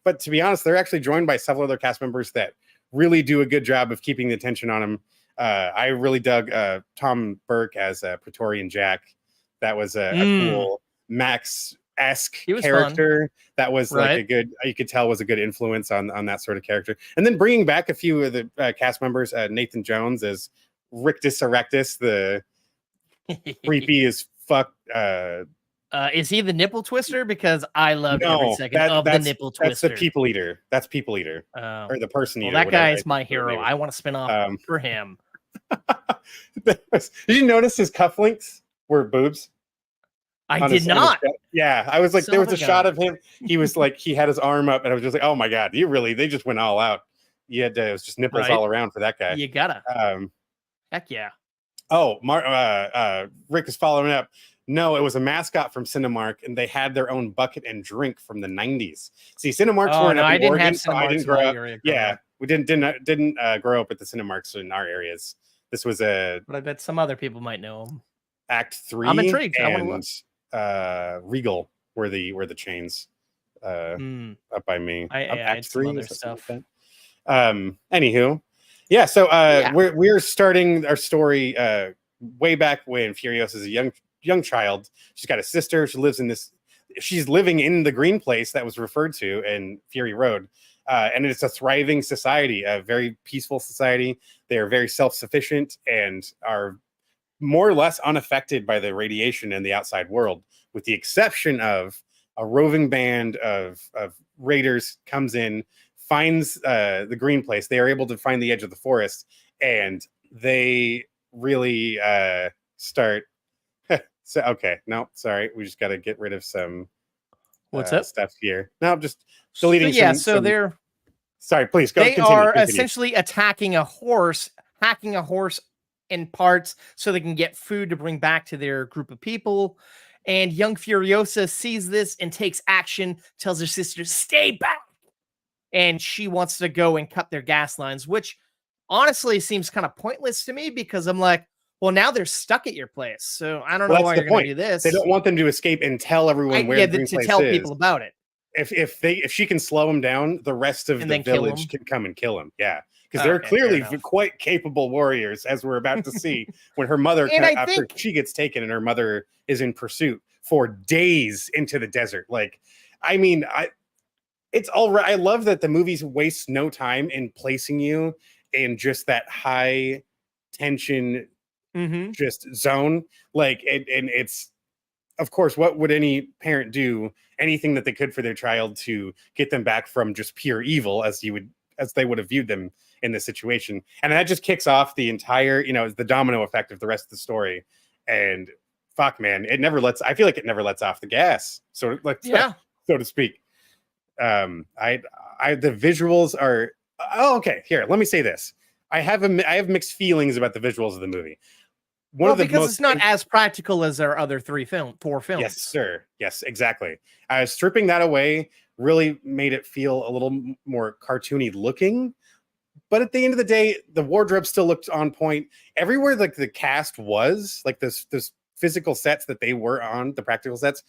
But to be honest, they're actually joined by several other cast members that really do a good job of keeping the attention on them. I really dug Tom Burke as Praetorian Jack. That was a cool Max-esque character. Fun. That was like a good, you could tell was a good influence on that sort of character. And then bringing back a few of the cast members, Nathan Jones as Rictus Erectus, the creepy as fuck. Is he the nipple twister? Because I love every second of the nipple twister. That's the people eater. That's people eater. Or the person eater. Well, that guy is my hero. I want to spin off for him. Did you notice his cufflinks were boobs? I did not. Yeah, I was like, there was a shot of him. He was like, he had his arm up, and I was just like, oh my God, they just went all out. It was just nipples all around for that guy. You gotta. Heck yeah. Oh, Rick is following up. No, it was a mascot from Cinemark, and they had their own bucket and drink from the 90s. See, Cinemarks weren't up in Oregon, so I didn't grow up. Yeah, we didn't grow up with the Cinemarks in our areas. This was but I bet some other people might know them. Act 3. I'm intrigued. And Regal were the chains up by me. Act 3 other stuff. Like anywho, yeah. So we're starting our story way back when Furiosa is a young child. She's got a sister. She's living in the green place that was referred to in Fury Road. And it's a thriving society, a very peaceful society. They are very self-sufficient and are more or less unaffected by the radiation in the outside world, with the exception of a roving band of raiders comes in, finds the green place. They are able to find the edge of the forest, and they really start. So okay, no, sorry, we just got to get rid of some what's up stuff here. No, I'm just deleting. So they're sorry, please go. They are essentially attacking a horse, hacking a horse in parts so they can get food to bring back to their group of people. And young Furiosa sees this and takes action, tells her sister, stay back. And she wants to go and cut their gas lines, which honestly seems kind of pointless to me because I'm like, well, now they're stuck at your place. So I don't know why you're going to do this. They don't want them to escape and tell everyone where the green place is. To tell people about it. If she can slow them down, the rest of the village can come and kill him. Yeah. Because they're clearly quite capable warriors, as we're about to see when her mother, after she gets taken and her mother is in pursuit for days into the desert. Like, I mean, it's all right. I love that the movies waste no time in placing you in just that high tension just zone. Like, and it's, of course, what would any parent do? Anything that they could for their child to get them back from just pure evil, as they would have viewed them in this situation. And that just kicks off the entire, the domino effect of the rest of the story. And fuck, man, I feel like it never lets off the gas. So to speak. The visuals are, okay. Here, let me say this. I have mixed feelings about the visuals of the movie. Because it's not as practical as our other four films. Yes, sir. Yes, exactly. Stripping that away really made it feel a little more cartoony looking. But at the end of the day, the wardrobe still looked on point. Everywhere like the cast was, like this physical sets that they were on, the practical sets,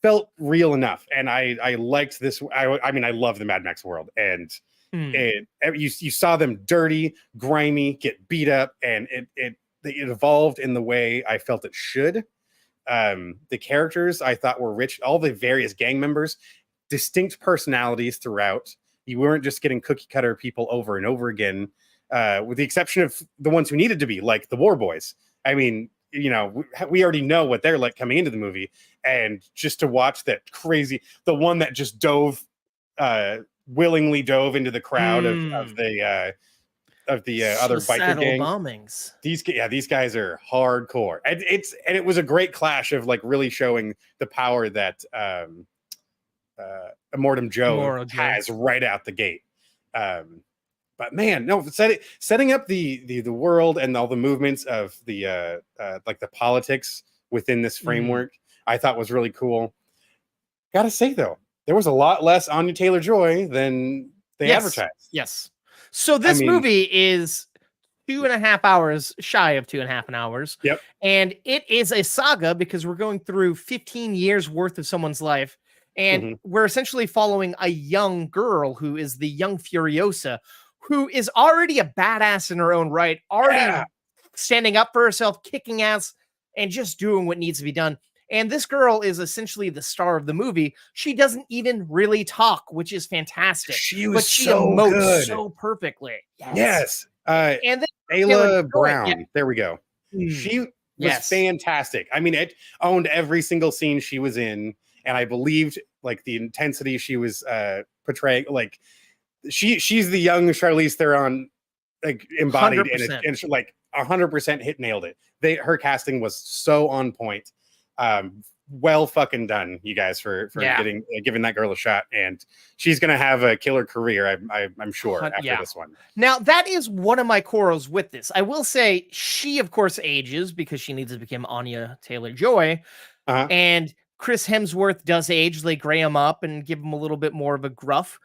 felt real enough. And I liked this. I mean, I love the Mad Max world. And you saw them dirty, grimy, get beat up, and it evolved in the way I felt it should. The characters I thought were rich. All the various gang members, distinct personalities throughout. You weren't just getting cookie cutter people over and over again, with the exception of the ones who needed to be, like the War Boys. I mean, we already know what they're like coming into the movie, and just to watch that the one that just willingly dove into the crowd of the other biker gang bombings. These guys are hardcore, and it was a great clash of like really showing the power that Immortum Joe has right out the gate. But man, no, setting up the world and all the movements of the like the politics within this framework, I thought was really cool. Gotta say though, there was a lot less Anya Taylor-Joy than they advertised. Yes. So this movie is 2.5 hours shy of 2.5 hours. Yep. And it is a saga because we're going through 15 years worth of someone's life. And we're essentially following a young girl who is the young Furiosa, who is already a badass in her own right, already standing up for herself, kicking ass, and just doing what needs to be done. And this girl is essentially the star of the movie. She doesn't even really talk, which is fantastic. She emotes good. So perfectly. Yes. And then Ayla Brown. There we go. She was fantastic. I mean, it owned every single scene she was in. And I believed like the intensity she was portraying. Like she's the young Charlize Theron, like embodied 100%. In it, and she, like 100% nailed it. Her casting was so on point. Well fucking done, you guys, for giving that girl a shot, and she's gonna have a killer career. I'm sure after this one. Now that is one of my quarrels with this. I will say she, of course, ages because she needs to become Anya Taylor-Joy, and Chris Hemsworth does age. They gray him up and give him a little bit more of a gruff.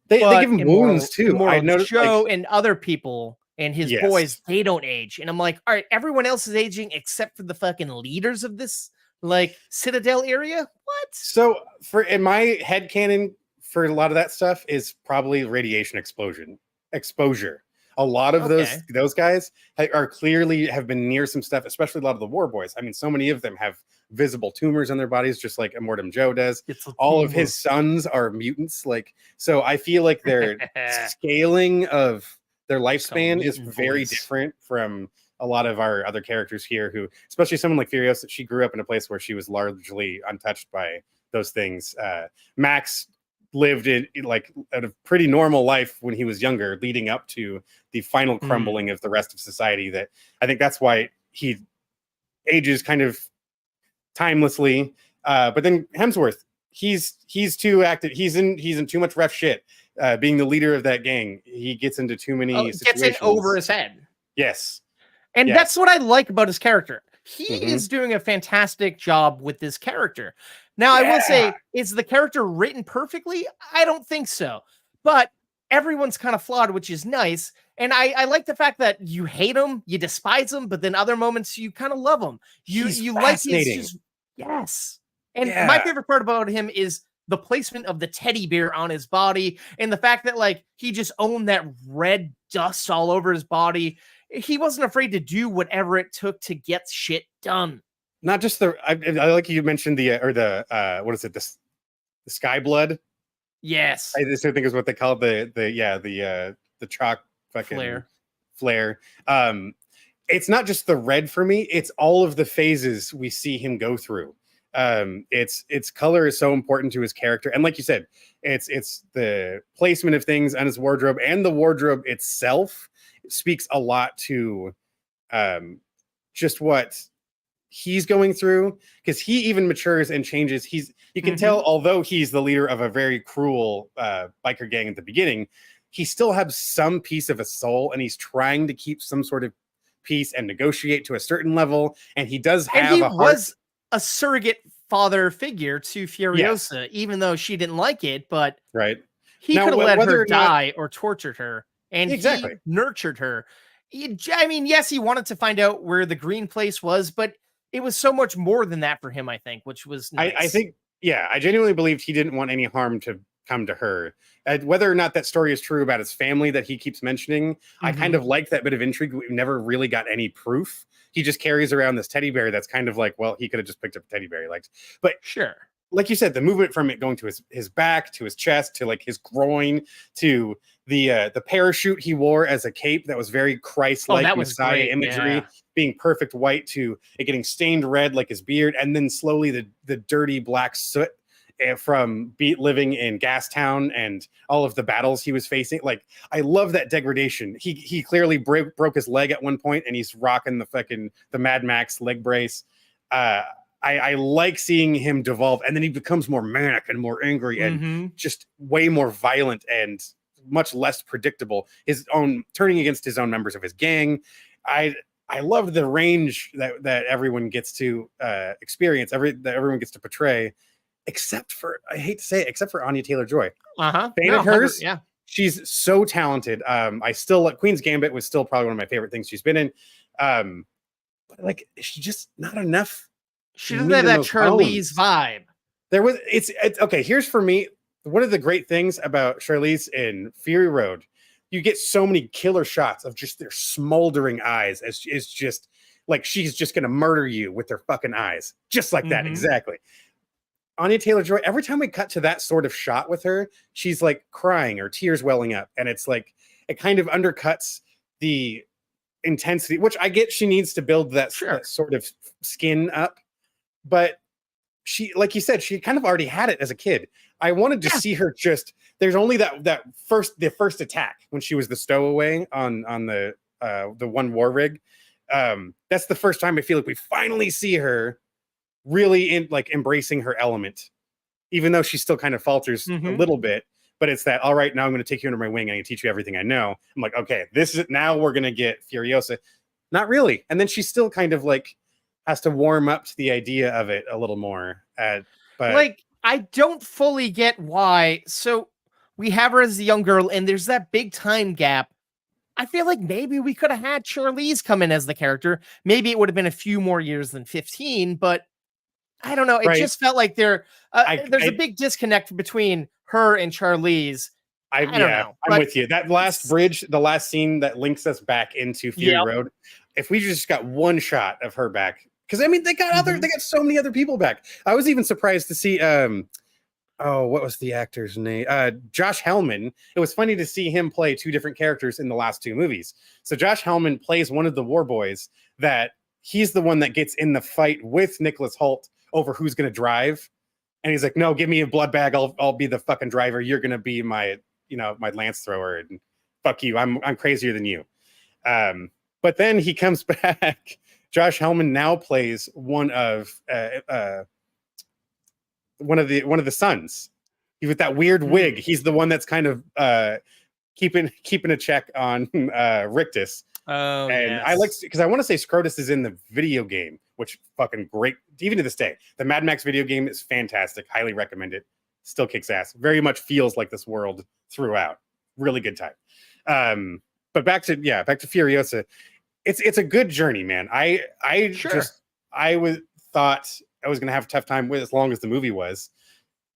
They give him wounds too. I noticed Joe and other people and his boys, they don't age. And I'm like, all right, everyone else is aging except for the fucking leaders of this like Citadel area. What? So in my headcanon for a lot of that stuff is probably radiation exposure. A lot of those guys are clearly have been near some stuff, especially a lot of the war boys. I mean, so many of them have visible tumors on their bodies, just like Immortum Joe does. All of his sons are mutants. Like, so I feel like their scaling of their lifespan is very different from a lot of our other characters here, who, especially someone like Furiosa, she grew up in a place where she was largely untouched by those things. Max lived in like a pretty normal life when he was younger, leading up to the final crumbling of the rest of society. That I think that's why he ages kind of timelessly. But then Hemsworth, he's too active. He's in too much rough shit. Being the leader of that gang, he gets into too many situations. Gets in over his head. Yes. And that's what I like about his character. He is doing a fantastic job with this character. Now, I will say, is the character written perfectly? I don't think so. But everyone's kind of flawed, which is nice. And I like the fact that you hate him, you despise him, but then other moments you kind of love him. You like his yes. And my favorite part about him is the placement of the teddy bear on his body, and the fact that like he just owned that red dust all over his body. He wasn't afraid to do whatever it took to get shit done. Not just I like you mentioned what is it? The sky blood. Yes. I just think is what they call the chalk fucking flare. It's not just the red for me. It's all of the phases we see him go through. Its color is so important to his character. And like you said, it's the placement of things on his wardrobe, and the wardrobe itself speaks a lot to just what he's going through, because he even matures and changes. You can tell, although he's the leader of a very cruel biker gang at the beginning, he still has some piece of a soul, and he's trying to keep some sort of peace and negotiate to a certain level. And he does have and he was a surrogate father figure to Furiosa, even though she didn't like it, but he could have let her die or tortured her. And he nurtured her. I mean, yes, he wanted to find out where the green place was, but it was so much more than that for him, I think, which was nice. I think, I genuinely believed he didn't want any harm to come to her. Whether or not that story is true about his family that he keeps mentioning, I kind of like that bit of intrigue. We've never really got any proof. He just carries around this teddy bear that's kind of like, well, he could have just picked up a teddy bear he likes. But sure. Like you said, the movement from it going to his back, to his chest, to like his groin, to the parachute he wore as a cape that was very Christ-like Messiah imagery, being perfect white, to it getting stained red like his beard, and then slowly the dirty black soot from living in Gastown and all of the battles he was facing. Like, I love that degradation. He clearly broke his leg at one point, and he's rocking the Mad Max leg brace. I like seeing him devolve, and then he becomes more manic and more angry and just way more violent and much less predictable. His own turning against his own members of his gang. I love the range that everyone gets to experience, that everyone gets to portray, except for, I hate to say it, except for Anya Taylor-Joy. Fan of hers. Yeah. She's so talented. I still like Queen's Gambit was still probably one of my favorite things she's been in. But like, she's just not enough. She doesn't have that Charlize vibe. It's okay. Here's for me, one of the great things about Charlize in Fury Road, you get so many killer shots of just their smoldering eyes, as is just like she's just gonna murder you with their fucking eyes, just like that, exactly. Anya Taylor-Joy, every time we cut to that sort of shot with her, she's like crying or tears welling up, and it's like it kind of undercuts the intensity, which I get she needs to build that sort of skin up. But she, like you said, she kind of already had it as a kid. I wanted to see her there's only the first attack when she was the stowaway on the one war rig. That's the first time I feel like we finally see her really embracing her element, even though she still kind of falters a little bit. But it's that, all right, now I'm going to take you under my wing. I'm going to teach you everything I know. I'm like, okay, this is it. Now we're going to get Furiosa. Not really. And then she's still kind of like has to warm up to the idea of it a little more. But like, I don't fully get why. So we have her as a young girl, and there's that big time gap. I feel like maybe we could have had Charlize come in as the character. Maybe it would have been a few more years than 15, but I don't know. It just felt like there's a big disconnect between her and Charlize. I don't know. I'm with you. That last bridge, the last scene that links us back into Fury Road. If we just got one shot of her back, because I mean they got so many other people back. I was even surprised to see what was the actor's name? Josh Hellman. It was funny to see him play two different characters in the last two movies. So Josh Hellman plays one of the war boys that he's the one that gets in the fight with Nicholas Hoult over who's going to drive. And he's like, no, give me a blood bag. I'll be the fucking driver. You're going to be my lance thrower, and fuck you. I'm crazier than you. But then he comes back. Josh Hellman now plays one of the sons. He with that weird wig. He's the one that's kind of keeping a check on Rictus. Oh, and I like, because I want to say Scrotus is in the video game, which fucking great. Even to this day, the Mad Max video game is fantastic. Highly recommend it. Still kicks ass. Very much feels like this world throughout. Really good time. But back to Furiosa. It's a good journey, man. I thought I was gonna have a tough time with as long as the movie was.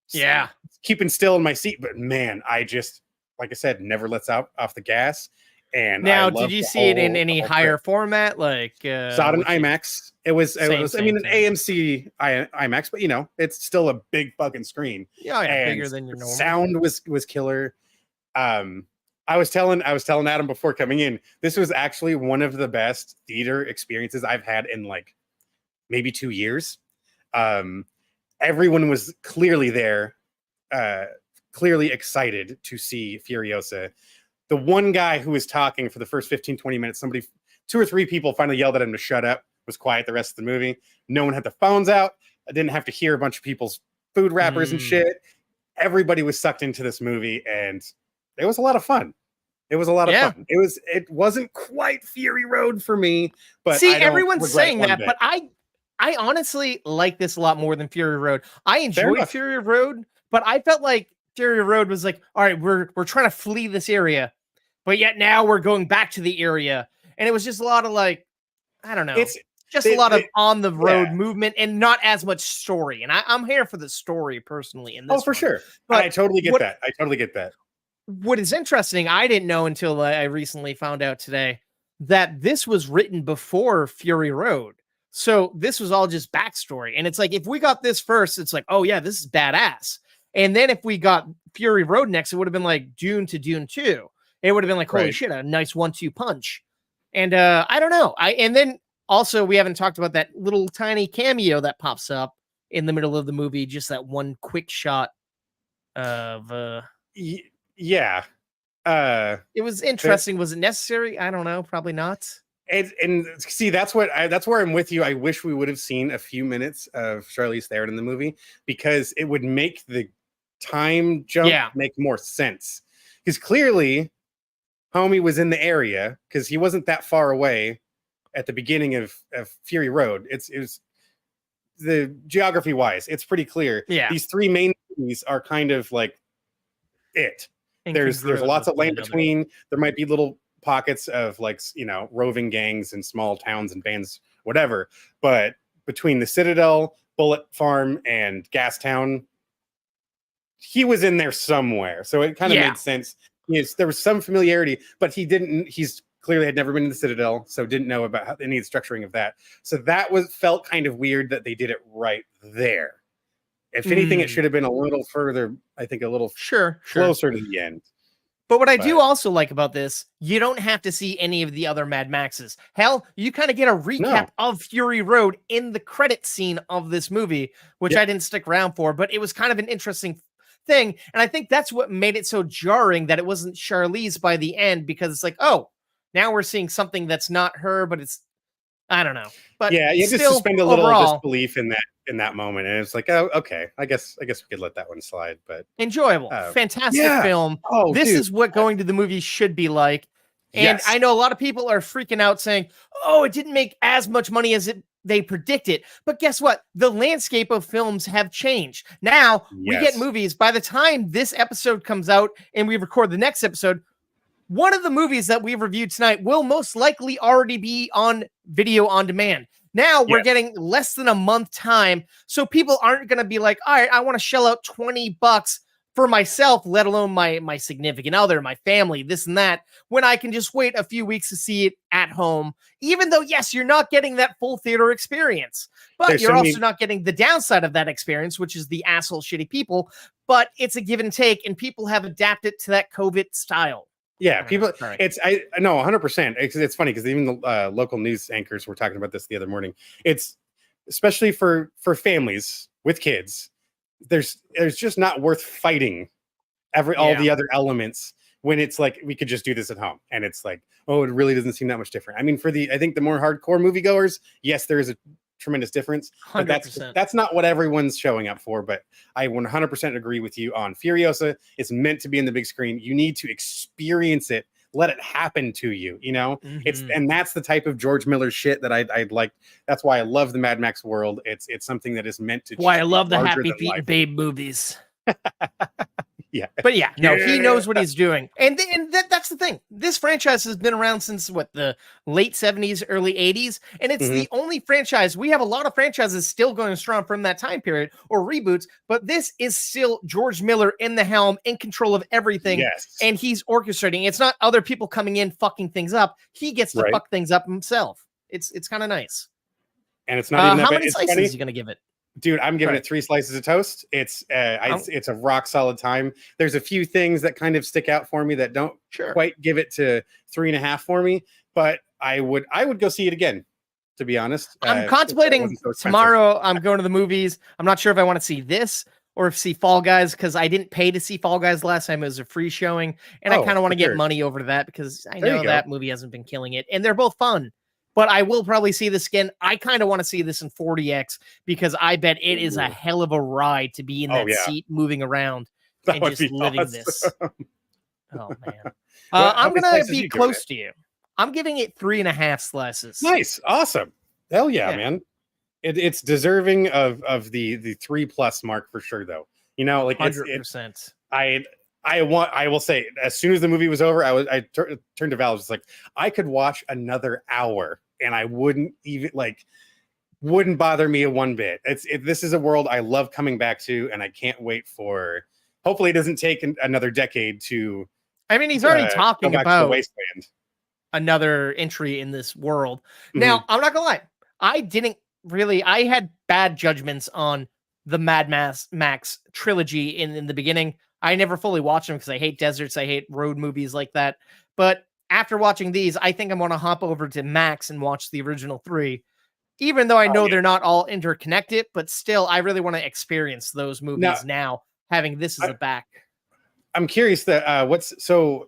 So, keeping still in my seat, but man, I just, like I said, never lets off the gas. And now, did you see it in any higher format? Like saw it in IMAX. It was an AMC IMAX, but it's still a big fucking screen. Yeah, bigger than your normal. Sound was killer. I was telling Adam before coming in, this was actually one of the best theater experiences I've had in like maybe 2 years. Everyone was clearly there, clearly excited to see Furiosa. The one guy who was talking for the first 15-20 minutes, two or three people finally yelled at him to shut up, was quiet the rest of the movie. No one had the phones out. I didn't have to hear a bunch of people's food wrappers and shit. Everybody was sucked into this movie, and it was a lot of fun. It was a lot of fun. It wasn't quite Fury Road for me, but see, everyone's saying that, but I honestly like this a lot more than Fury Road. I enjoyed Fury Road, but I felt like Fury Road was like, all right, we're trying to flee this area, but yet now we're going back to the area. And it was just a lot of like, I don't know. It's just a lot of on the road movement and not as much story. And I'm here for the story personally in this. Oh, for sure. But I totally get that. I totally get that. What is interesting, I didn't know until I recently found out today that this was written before Fury Road. So this was all just backstory. And it's like, if we got this first, it's like, oh yeah, this is badass. And then if we got Fury Road next, it would have been like Dune to Dune 2. It would have been like, holy shit, a nice 1-2 punch. And I don't know. And then also we haven't talked about that little tiny cameo that pops up in the middle of the movie. Just that one quick shot of yeah. It was interesting. Was it necessary? I don't know. Probably not. And see, that's where I'm with you. I wish we would have seen a few minutes of Charlize Theron in the movie, because it would make the time jump make more sense. Because clearly, homie was in the area, because he wasn't that far away at the beginning of Fury Road. It was the geography wise, it's pretty clear. Yeah, these three main cities are kind of like it. There's lots of land between. There might be little pockets of like, roving gangs and small towns and bands, whatever. But between the Citadel, Bullet Farm, and Gastown, he was in there somewhere. So it kind of made sense. There was some familiarity, but he's clearly had never been in the Citadel, so didn't know about any of the structuring of that. So that felt kind of weird that they did it right there. If anything, it should have been a little further, I think a little closer to the end. But what I do also like about this, you don't have to see any of the other Mad Maxes. Hell, you kind of get a recap of Fury Road in the credit scene of this movie, which I didn't stick around for, but it was kind of an interesting thing. And I think that's what made it so jarring that it wasn't Charlize by the end, because it's like, oh, now we're seeing something that's not her, but it's, I don't know. But yeah, you just suspend a little disbelief in that moment, and it's like, oh, okay, I guess we could let that one slide. But enjoyable, fantastic film. Oh, this is what going to the movies should be like. And I know a lot of people are freaking out saying, oh, it didn't make as much money as they predicted. But guess what? The landscape of films have changed. Now we get movies. By the time this episode comes out and we record the next episode, one of the movies that we've reviewed tonight will most likely already be on video on demand. Now we're getting less than a month time. So people aren't going to be like, all right, I want to shell out $20 for myself, let alone my significant other, my family, this and that, when I can just wait a few weeks to see it at home, even though, yes, you're not getting that full theater experience, but you're also not getting the downside of that experience, which is the asshole shitty people, but it's a give and take, and people have adapted to that COVID style. Yeah, people, I know 100%. It's funny because even the local news anchors were talking about this the other morning. It's especially for families with kids. There's just not worth fighting all the other elements when it's like we could just do this at home, and it's like, oh, it really doesn't seem that much different. I mean, I think the more hardcore moviegoers, yes, there is a tremendous difference, 100%. But that's not what everyone's showing up for. But I 100% agree with you on Furiosa. It's meant to be in the big screen. You need to experience it. Let it happen to you, you know. And that's the type of George Miller shit that I'd like. That's why I love the Mad Max world. It's something that is meant to. Why I love the Happy Feet and Babe movies. Yeah, but he knows what he's doing, and that's the thing. This franchise has been around since the late 70s, early 80s, and it's the only franchise. We have a lot of franchises still going strong from that time period or reboots, but this is still George Miller in the helm, in control of everything, and he's orchestrating. It's not other people coming in fucking things up. He gets to fuck things up himself. It's kind of nice. And it's not even how many slices are you gonna give it? Dude, I'm giving it 3 slices of toast. It's a rock solid time. There's a few things that kind of stick out for me that don't quite give it to 3.5 for me, but I would go see it again, to be honest. I'm contemplating tomorrow. I'm going to the movies. I'm not sure if I want to see this or see Fall Guys, because I didn't pay to see Fall Guys last time. It was a free showing, and I kind of want to get money over to that because I know that movie hasn't been killing it, and they're both fun. But I will probably see this again. I kind of want to see this in 40X because I bet it is a hell of a ride to be in that seat, moving around and just living this. Oh, man. I'm going to be close to you. I'm giving it 3.5 slices. Nice. Awesome. Hell yeah, man. It's deserving of the 3+ mark for sure, though. You know, like 100%. I will say, as soon as the movie was over, I turned to Val. I was like, I could watch another hour and I wouldn't bother me one bit. This is a world I love coming back to, and I can't wait for. Hopefully, it doesn't take another decade to. I mean, he's already talking about Wasteland, another entry in this world. Now, I'm not gonna lie, I had bad judgments on the Mad Max trilogy in the beginning. I never fully watched them because I hate deserts. I hate road movies like that. But after watching these, I think I'm going to hop over to Max and watch the original 3, even though I know they're not all interconnected. But still, I really want to experience those movies now, having this as a back. I'm curious that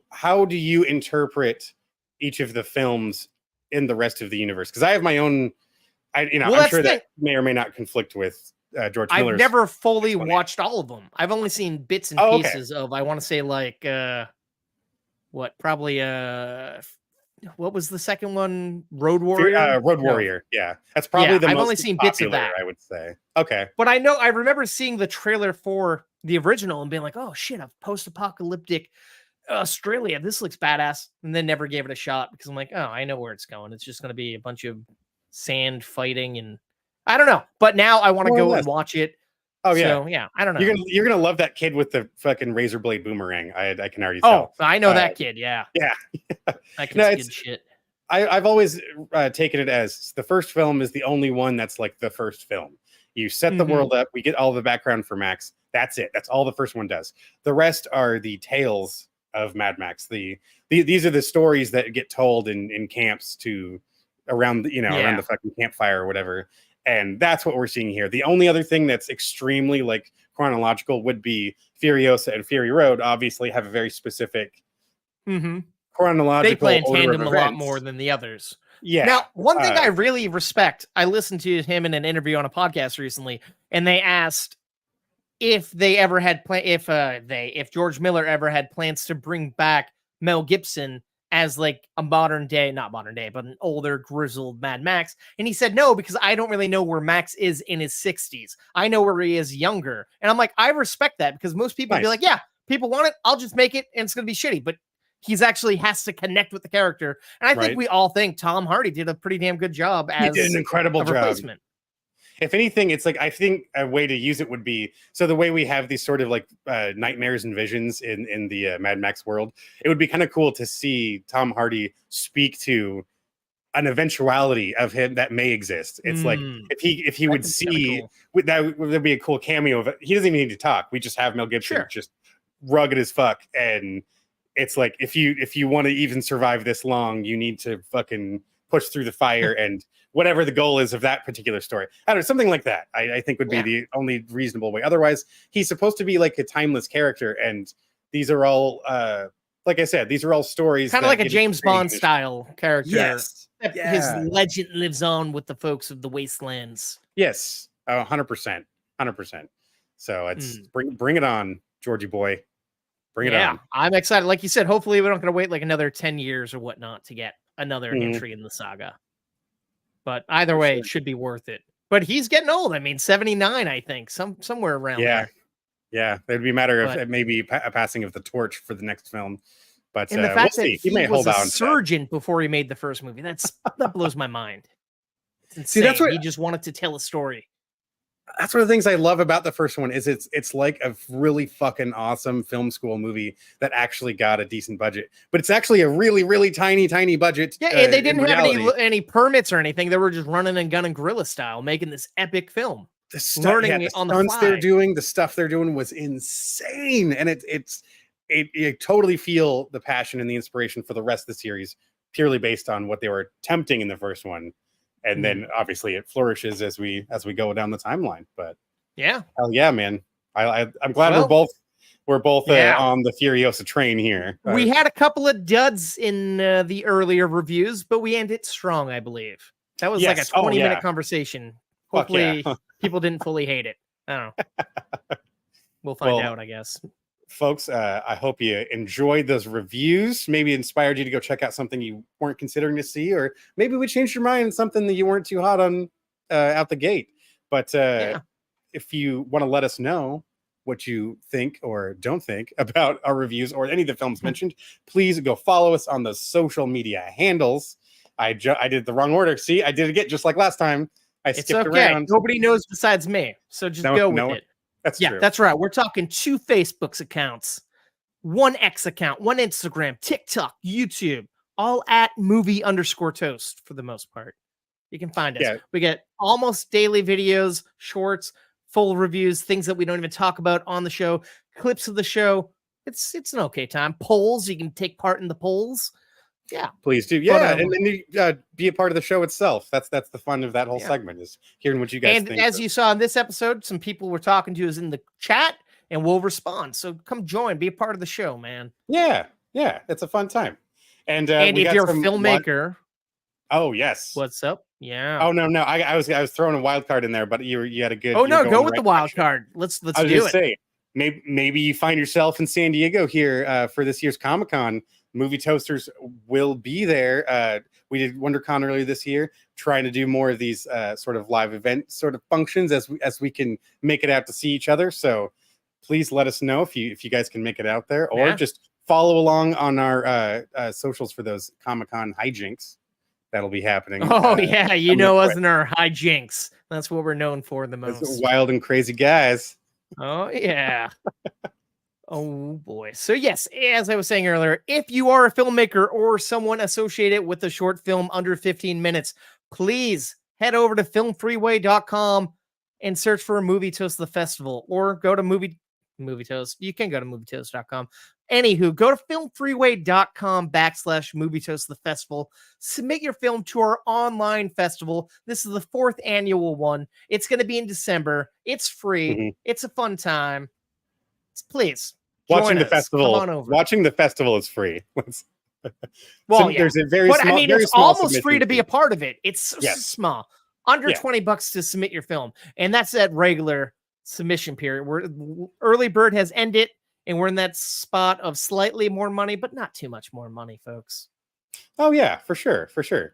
how do you interpret each of the films in the rest of the universe? Because I have my own. I'm sure that may or may not conflict with George Miller's. I've never fully watched all of them. I've only seen bits and pieces of, I want to say, like, what was the second one? Road Warrior? Road Warrior, yeah. That's probably the most I've only seen bits of that, I would say. Okay. But I remember seeing the trailer for the original and being like, oh shit, a post-apocalyptic Australia. This looks badass. And then never gave it a shot because I'm like, oh, I know where it's going. It's just going to be a bunch of sand fighting and I don't know. But now I want to go and watch it. Oh yeah, so, yeah. I don't know. You're gonna love that kid with the fucking razor blade boomerang. I can already tell. Oh, I know that kid. Yeah. That kid's good shit. I've always taken it as the first film is the only one that's like the first film. You set the world up. We get all the background for Max. That's it. That's all the first one does. The rest are the tales of Mad Max. These are the stories that get told in camps around the fucking campfire or whatever. And that's what we're seeing here. The only other thing that's extremely like chronological would be Furiosa and Fury Road. Obviously, have a very specific chronological. They play in order tandem of a events. lot more than the others. Yeah. Now, one thing I really respect. I listened to him in an interview on a podcast recently, and they asked if they ever had if George Miller ever had plans to bring back Mel Gibson as like a not modern day, but an older grizzled Mad Max. And he said, no, because I don't really know where Max is in his 60s. I know where he is younger. And I'm like, I respect that because most people be like, yeah, people want it. I'll just make it and it's going to be shitty. But he's actually has to connect with the character. And I think we all think Tom Hardy did a pretty damn good job as he did an incredible job. Replacement. if anything, it's like I think a way to use it would be so the way we have these sort of like nightmares and visions in the Mad Max world. It would be kind of cool to see Tom Hardy speak to an eventuality of him that may exist. It's like if he would see cool. That would be a cool cameo of it. He doesn't even need to talk. We just have Mel Gibson just rugged as fuck, and it's like if you want to even survive this long, you need to fucking push through the fire and whatever the goal is of that particular story. I don't know, something like that. I think would be the only reasonable way. Otherwise, he's supposed to be like a timeless character, and these are all like I said, these are all stories kind of like a James Bond style character. Yes. Yeah. His legend lives on with the folks of the wastelands. Yes, 100%, 100%. So it's bring it on, Georgie boy, bring it on. I'm excited. Like you said, hopefully we're not going to wait like another 10 years or whatnot to get another entry in the saga. But either way, it should be worth it. But he's getting old. I mean, 79, I think, somewhere around there. Yeah, it'd be a matter of maybe a passing of the torch for the next film. But and the fact that he may was hold a on surgeon before he made the first movie, that blows my mind. See, that's what he just wanted to tell a story. That's one of the things I love about the first one is it's like a really fucking awesome film school movie that actually got a decent budget, but it's actually a really, really tiny budget. Yeah, and they didn't have any permits or anything. They were just running and gunning guerrilla style, making this epic film. The stuff, the stunts they're doing, the stuff they're doing was insane, and you totally feel the passion and the inspiration for the rest of the series purely based on what they were attempting in the first one. And then obviously it flourishes as we go down the timeline. But hell yeah, man! I'm glad we're both on the Furiosa train here. We had a couple of duds in the earlier reviews, but we ended strong, I believe. That was like a 20-minute conversation. Hopefully, people didn't fully hate it. I don't know. We'll find out, I guess. Folks, I hope you enjoyed those reviews. Maybe inspired you to go check out something you weren't considering to see, or maybe we changed your mind on something that you weren't too hot on out the gate. But if you want to let us know what you think or don't think about our reviews or any of the films mentioned, please go follow us on the social media handles. I did the wrong order. See, I did it again, just like last time. I skipped around. Nobody knows besides me, so just go with it. That's true. That's right. We're talking 2 Facebook's accounts, 1 X account, 1 Instagram, TikTok, YouTube, all at movie_toast for the most part. You can find us. Yeah. We get almost daily videos, shorts, full reviews, things that we don't even talk about on the show, clips of the show. It's an okay time. Polls, you can take part in the polls. Yeah, please do. Yeah, and then be a part of the show itself. That's the fun of that whole segment, is hearing what you guys think. And as you saw in this episode, some people we're talking to is in the chat, and we'll respond. So come join, be a part of the show, man. Yeah, it's a fun time. And if you're a filmmaker, oh yes, what's up? Yeah. Oh no, I was throwing a wild card in there, but you had a good. Oh no, go with the wild card. Let's do it. Say, maybe you find yourself in San Diego here for this year's Comic-Con. Movie Toasters will be there. We did WonderCon earlier this year, trying to do more of these sort of live event sort of functions as we can make it out to see each other. So please let us know if you guys can make it out there, or just follow along on our socials for those Comic-Con hijinks that'll be happening. Oh yeah, you know us and our hijinks. That's what we're known for the most. Those wild and crazy guys. Oh yeah. Oh boy. So yes, as I was saying earlier, if you are a filmmaker or someone associated with a short film under 15 minutes, please head over to filmfreeway.com and search for Movie Toast the Festival, or go to Movie Toast. You can go to movietoast.com. Anywho, go to filmfreeway.com/Movie Toast the Festival. Submit your film to our online festival. This is the 4th annual one. It's going to be in December. It's free. It's a fun time. Please. Watching the festival is free. Well, there's a very small, it's almost free to be a part of it. It's so small, under $20 to submit your film, and that's at regular submission period. Where early bird has ended, and we're in that spot of slightly more money, but not too much more money, folks. Oh yeah, for sure. So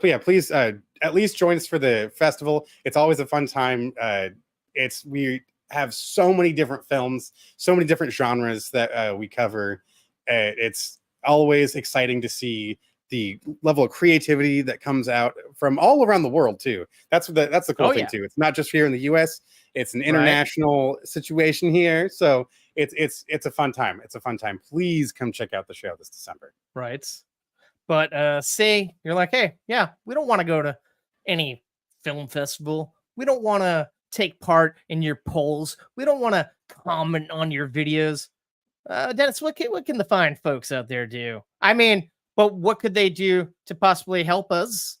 yeah, please at least join us for the festival. It's always a fun time. We have so many different films, so many different genres that we cover. It's always exciting to see the level of creativity that comes out from all around the world too. That's the cool thing too. It's not just here in the US, it's an international situation here. So it's a fun time. It's a fun time. Please come check out the show this December. Right. But say you're like, hey, yeah, we don't want to go to any film festival. We don't want to take part in your polls. We don't want to comment on your videos. Dennis, what can the fine folks out there do? I mean, but what could they do to possibly help us?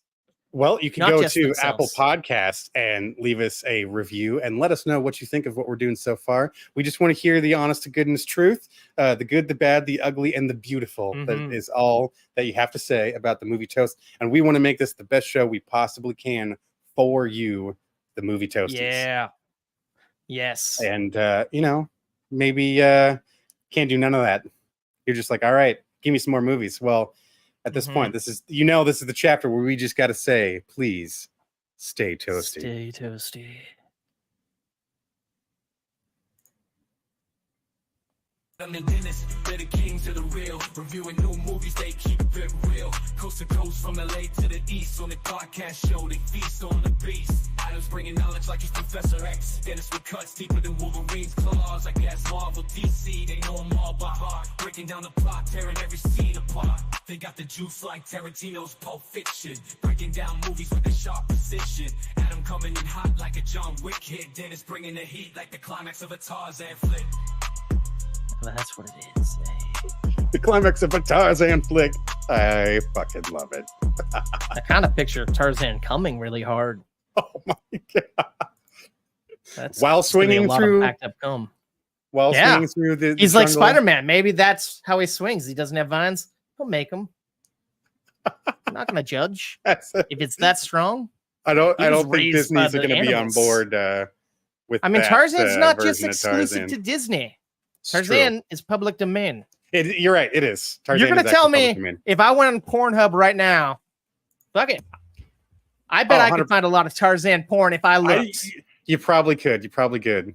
Well, you can go to Apple Podcasts and leave us a review and let us know what you think of what we're doing so far. We just want to hear the honest to goodness truth, the good, the bad, the ugly, and the beautiful. That is all that you have to say about the movie Toast. And we want to make this the best show we possibly can for you, the movie Toasties. Yeah. Yes. And, maybe can't do none of that. You're just like, all right, give me some more movies. Well, at this point, this is the chapter where we just got to say, please stay toasty. Stay toasty. I'm the Dennis, they're the kings of the real. Reviewing new movies, they keep it real. Coast to coast, from LA to the east. On the podcast show, they feast on the beast. Adam's bringing knowledge like he's Professor X. Dennis with cuts deeper than Wolverine's claws. I guess Marvel, DC, they know them all by heart. Breaking down the plot, tearing every scene apart. They got the juice like Tarantino's Pulp Fiction. Breaking down movies with a sharp precision. Adam coming in hot like a John Wick hit. Dennis bringing the heat like the climax of a Tarzan flick. That's what it is. The climax of a Tarzan flick. I fucking love it. I kind of picture Tarzan coming really hard. Oh my god! That's while swinging through, backed up cum. While swinging through the he's like Spider-Man. Maybe that's how he swings. He doesn't have vines. He'll make them. I'm not gonna judge if it's that strong. I don't think Disney's going to be on board with. I mean, that, Tarzan's not just exclusive Tarzan. to Disney. Tarzan is public domain. You're right. It is. Tarzan You're going to tell me if I went on Pornhub right now, fuck it. I bet I could find a lot of Tarzan porn if I looked. You probably could. You probably could.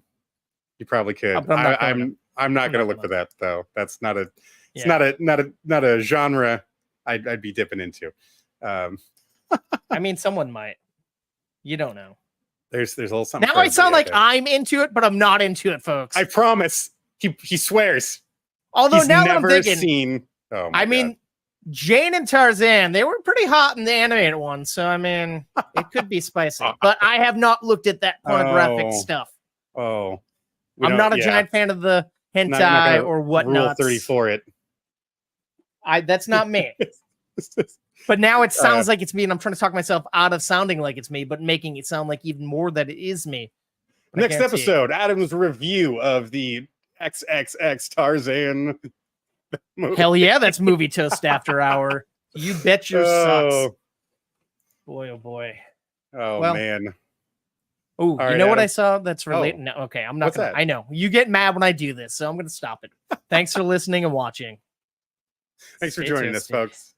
I'm not going to look for that though. That's not a. It's not a genre I'd be dipping into. I mean, someone might. You don't know. There's a little something. Now I sound like I'm into it, but I'm not into it, folks. I promise. He swears. Although he's now never what I'm thinking, seen. Oh my mean, Jane and Tarzan, they were pretty hot in the animated one, so I mean, it could be spicy. But I have not looked at that pornographic stuff. Oh, I'm not a giant fan of the hentai or whatnot. Rule 30 for it. That's not me. But now it sounds like it's me, and I'm trying to talk myself out of sounding like it's me, but making it sound like even more that it is me. But next episode, Adam's review of the XXX Tarzan movie. Hell yeah, that's Movie Toast After Hour. You bet your socks. Boy, oh boy. Oh, man. Oh, right, you know what I saw that's related? No, okay, I'm not What's gonna. that? I know you get mad when I do this, so I'm gonna stop it. Thanks for listening and watching. Thanks for joining us, folks.